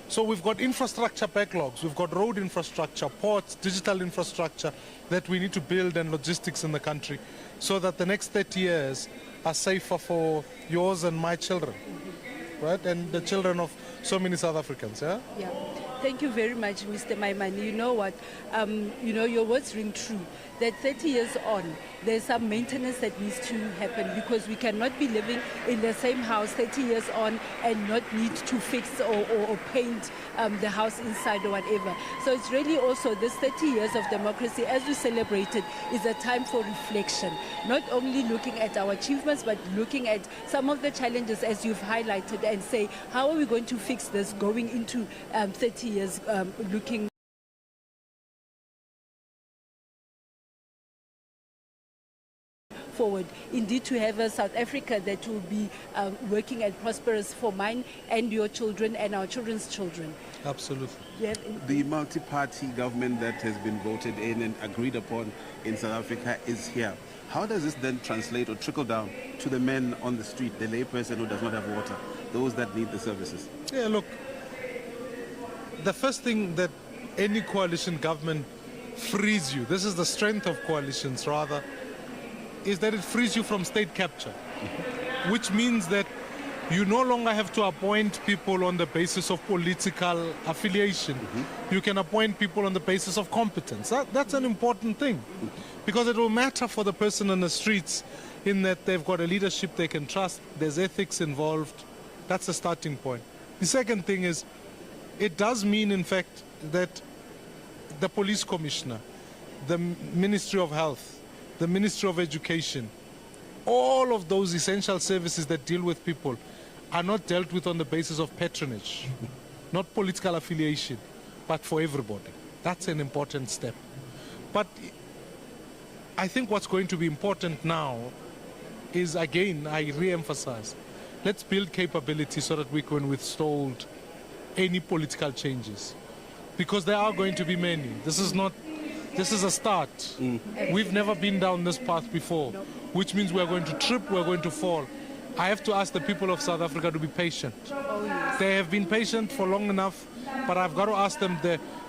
So we've got infrastructure backlogs. We've got road infrastructure, ports, digital infrastructure that we need to build, and logistics in the country so that the next 30 years are safer for yours and my children, right? And the children of so many South Africans, yeah? Yeah. Thank you very much, Mr. Maimane. You know what? Your words ring true. That 30 years on, there's some maintenance that needs to happen because we cannot be living in the same house 30 years on and not need to fix or paint the house inside or whatever. So it's really also this 30 years of democracy, as we celebrated, is a time for reflection. Not only looking at our achievements, but looking at some of the challenges as you've highlighted and say, how are we going to fix this going into 30 years, looking forward, indeed to have a South Africa that will be working and prosperous for mine and your children and our children's children. Absolutely. The multi-party government that has been voted in and agreed upon in South Africa is here. How does this then translate or trickle down to the men on the street, the layperson who does not have water, those that need the services? Yeah, look, the first thing that any coalition government frees you, this is the strength of coalitions rather, is that it frees you from state capture, which means that you no longer have to appoint people on the basis of political affiliation. You can appoint people on the basis of competence. That's an important thing because it will matter for the person on the streets in that they've got a leadership they can trust, there's ethics involved. That's the starting point. The second thing is, it does mean, in fact, that the police commissioner, the Ministry of Health, the Ministry of Education, all of those essential services that deal with people are not dealt with on the basis of patronage, not political affiliation, but for everybody. That's an important step. But I think what's going to be important now is, again, I re-emphasize, let's build capability so that we can withstand any political changes. Because there are going to be many. This is a start. We've never been down this path before, which means we're going to trip, we're going to fall. I have to ask the people of South Africa to be patient. They have been patient for long enough, but I've got to ask them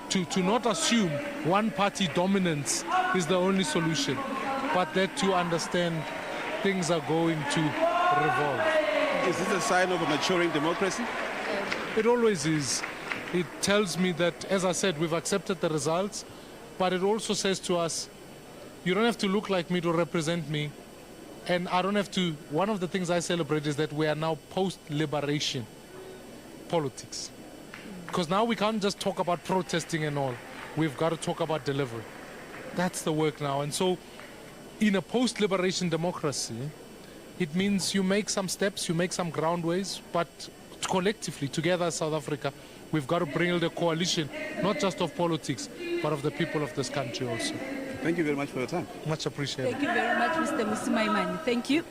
to not assume one-party dominance is the only solution, but that to understand things are going to revolve. Is this a sign of a maturing democracy? It always is. It tells me that, as I said, we've accepted the results, but it also says to us, you don't have to look like me to represent me, and I don't have to. One of the things I celebrate is that we are now post-liberation politics. Because now we can't just talk about protesting and all. We've got to talk about delivery. That's the work now. And so in a post-liberation democracy, it means you make some steps, you make some groundways, but collectively, together as South Africa, we've got to bring the coalition, not just of politics, but of the people of this country also. Thank you very much for your time. Much appreciated. Thank you very much, Mr. Maimane. Thank you.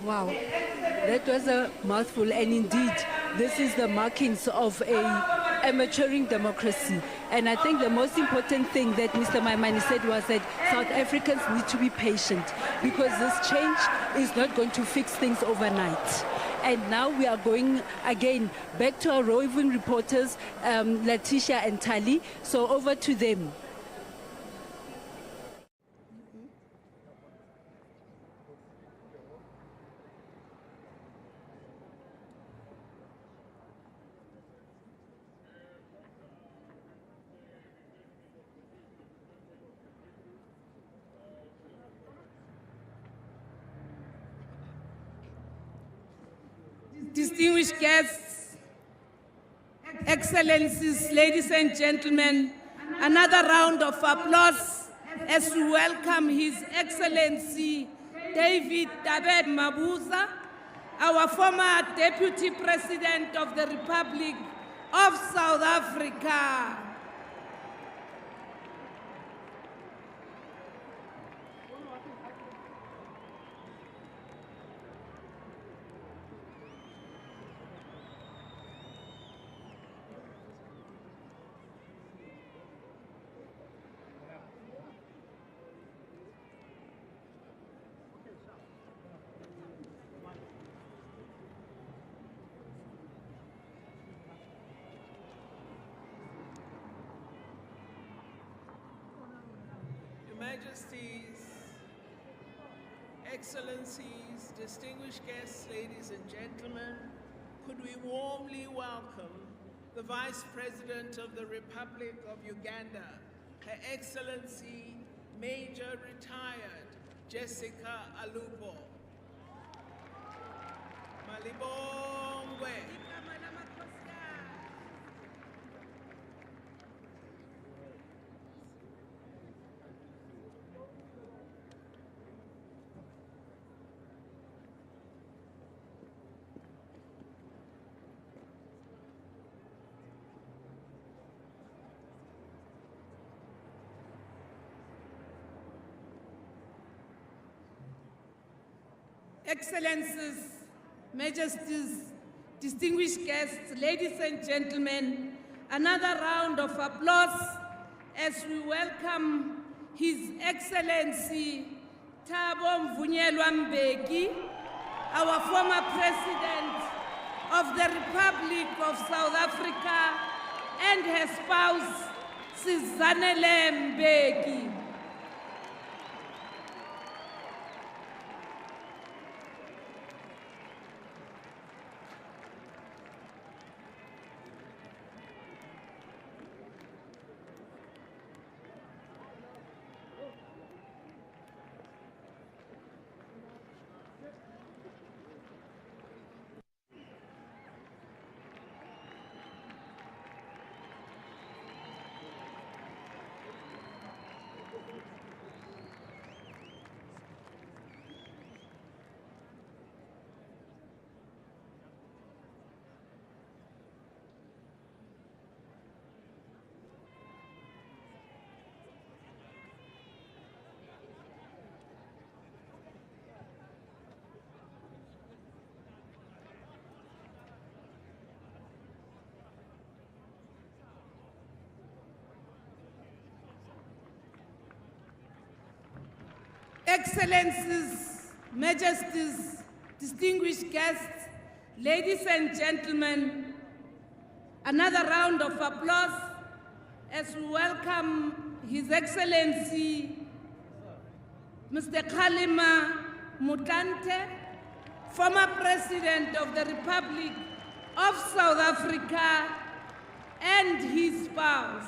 Wow, that was a mouthful, and indeed, this is the markings of a maturing democracy. And I think the most important thing that Mr. Maimane said was that South Africans need to be patient because this change is not going to fix things overnight. And now we are going again back to our roving reporters, Letitia and Tali. So over to them. Distinguished guests, Excellencies, ladies and gentlemen, another round of applause as we welcome His Excellency David Tabed Mabuza, our former Deputy President of the Republic of South Africa. Majesties, Excellencies, distinguished guests, ladies and gentlemen, could we warmly welcome the Vice President of the Republic of Uganda, Her Excellency Major Retired Jessica Alupo. Malibongwe. Excellencies, Majesties, distinguished guests, ladies and gentlemen, another round of applause as we welcome His Excellency Thabo Mvunyelwa Mbeki, our former President of the Republic of South Africa, and her spouse, Sizanele Mbeki. Excellencies, Majesties, distinguished guests, ladies and gentlemen, another round of applause as we welcome His Excellency Mr. Kgalema Motlanthe, former President of the Republic of South Africa, and his spouse.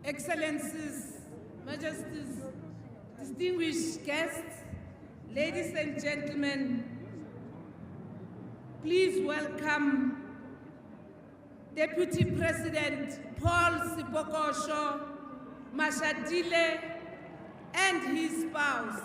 Excellencies, Majesties, distinguished guests, ladies and gentlemen, please welcome Deputy President Paul Sipokosho Mashatile and his spouse.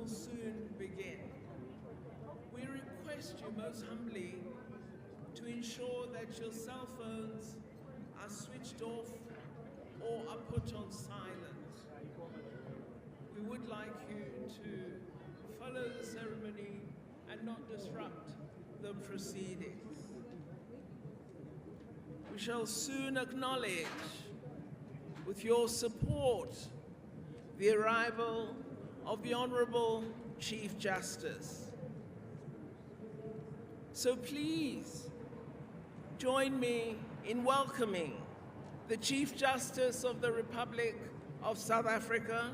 Will soon begin. We request you most humbly to ensure that your cell phones are switched off or are put on silent. We would like you to follow the ceremony and not disrupt the proceedings. We shall soon acknowledge, with your support, the arrival of the Honorable Chief Justice. So please join me in welcoming the Chief Justice of the Republic of South Africa,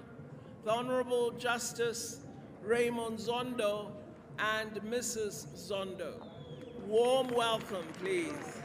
the Honorable Justice Raymond Zondo and Mrs. Zondo. Warm welcome, please.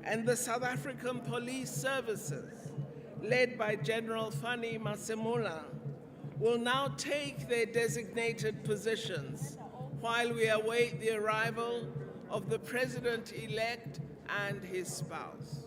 and the South African Police Services, led by General Fani Masemula, will now take their designated positions while we await the arrival of the President-elect and his spouse.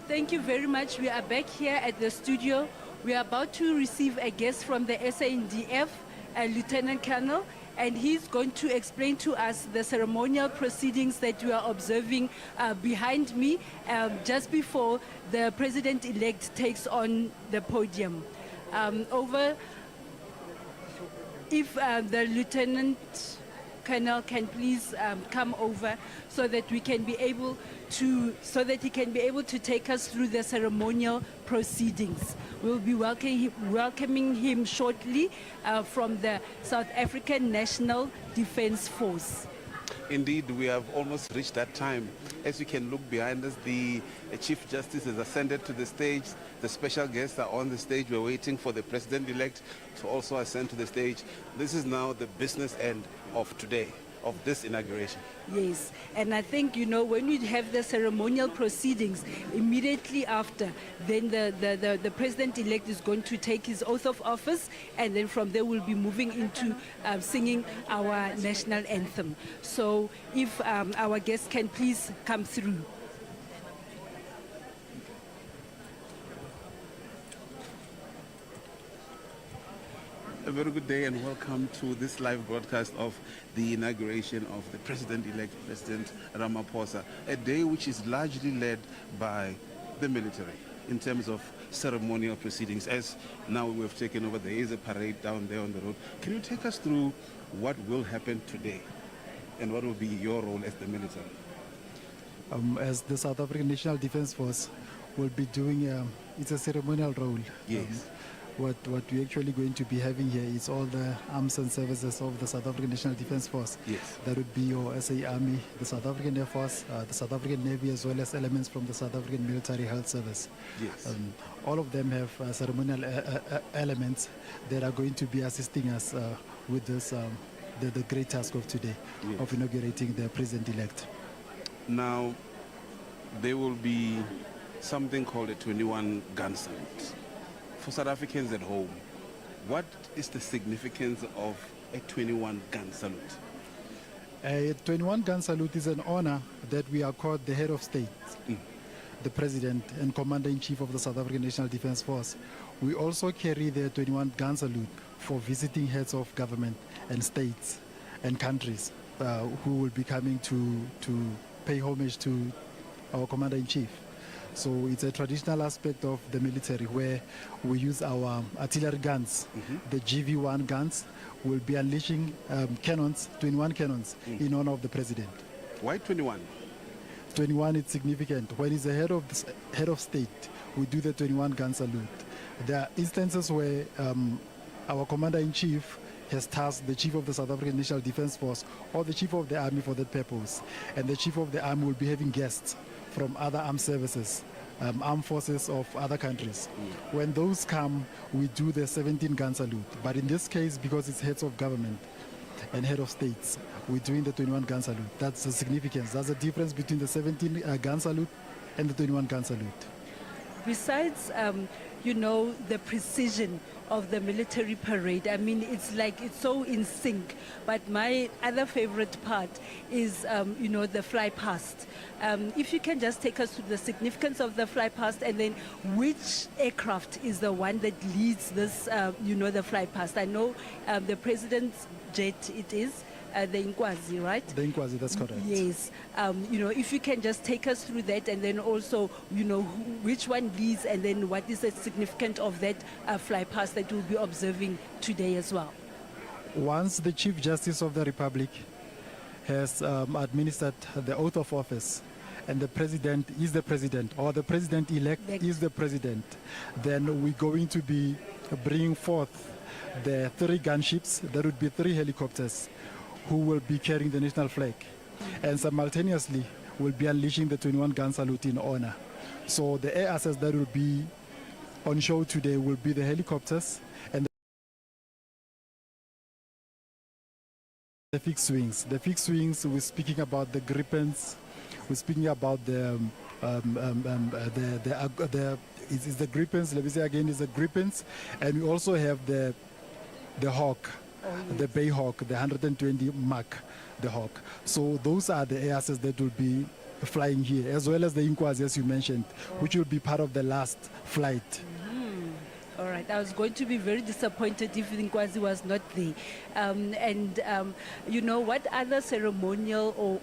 Thank you very much. We are back here at the studio. We are about to receive a guest from the SANDF, a Lieutenant Colonel, and he's going to explain to us the ceremonial proceedings that you are observing behind me just before the President-elect takes on the podium. If the Lieutenant Colonel can please come over so that we can be able to, so that he can be able to take us through the ceremonial proceedings. We'll be welcoming him shortly from the South African National Defence Force. Indeed, we have almost reached that time. As you can look behind us, the Chief Justice has ascended to the stage. The special guests are on the stage. We're waiting for the President-elect to also ascend to the stage. This is now the business end of today, of this inauguration. Yes, and I think, you know, when we have the ceremonial proceedings, immediately after, then the President-elect is going to take his oath of office, and then from there we'll be moving into singing our national anthem. So if our guests can please come through. A very good day and welcome to this live broadcast of the inauguration of the President-elect, President Ramaphosa, a day which is largely led by the military in terms of ceremonial proceedings. As now we've taken over, there is a parade down there on the road. Can you take us through what will happen today and what will be your role as the military? As the South African National Defence Force will be doing, it's a ceremonial role. Yes. What we're actually going to be having here is all the arms and services of the South African National Defence Force. Yes. That would be your SA Army, the South African Air Force, the South African Navy, as well as elements from the South African Military Health Service. Yes. All of them have ceremonial elements that are going to be assisting us with this, the great task of today, yes, of inaugurating the President-elect. Now, there will be something called a 21-gun salute. For South Africans at home, what is the significance of a 21-gun salute? A 21-gun salute is an honor that we accord the head of state, the President and Commander-in-Chief of the South African National Defence Force. We also carry the 21-gun salute for visiting heads of government and states and countries who will be coming to pay homage to our Commander-in-Chief. So it's a traditional aspect of the military where we use our artillery guns. The GV-1 guns will be unleashing cannons, 21 cannons, in honor of the President. Why 21? 21 is significant. When he's the head of state, we do the 21 gun salute. There are instances where our Commander-in-Chief has tasked the Chief of the South African National Defence Force or the Chief of the Army for that purpose. And the Chief of the Army will be having guests from other armed services, armed forces of other countries. When those come, we do the 17 gun salute. But in this case, because it's heads of government and head of states, we're doing the 21 gun salute. That's the significance. That's the difference between the 17 gun salute and the 21 gun salute. Besides, you know, the precision of the military parade, I mean, it's like it's so in sync. But my other favorite part is, you know, the fly past. If you can just take us to the significance of the fly past, and then which aircraft is the one that leads this, you know, the fly past. I know the president's jet it is. The Inkwazi, right? The Inkwazi, that's correct. Yes. You know, if you can just take us through that, and then also, you know, which one leads, and then what is the significance of that fly past that we'll be observing today as well. Once the Chief Justice of the Republic has administered the oath of office, and the president is the president, or the president-elect is the president, then we're going to be bringing forth the 3 gunships. There would be 3 helicopters who will be carrying the national flag, and simultaneously will be unleashing the 21 gun salute in honor. So the air assets that will be on show today will be the helicopters and the fixed wings. The fixed wings, we're speaking about the Gripens, we're speaking about the it's the Gripens, let me say again, it's the Gripens, and we also have the Hawk. Oh, yes. The Bay Hawk, the 120 Mach, the Hawk. So those are the air assets that will be flying here, as well as the Inkwazi, as you mentioned, which will be part of the last flight. All right, I was going to be very disappointed if Inkwazi was not there. You know, what other ceremonial or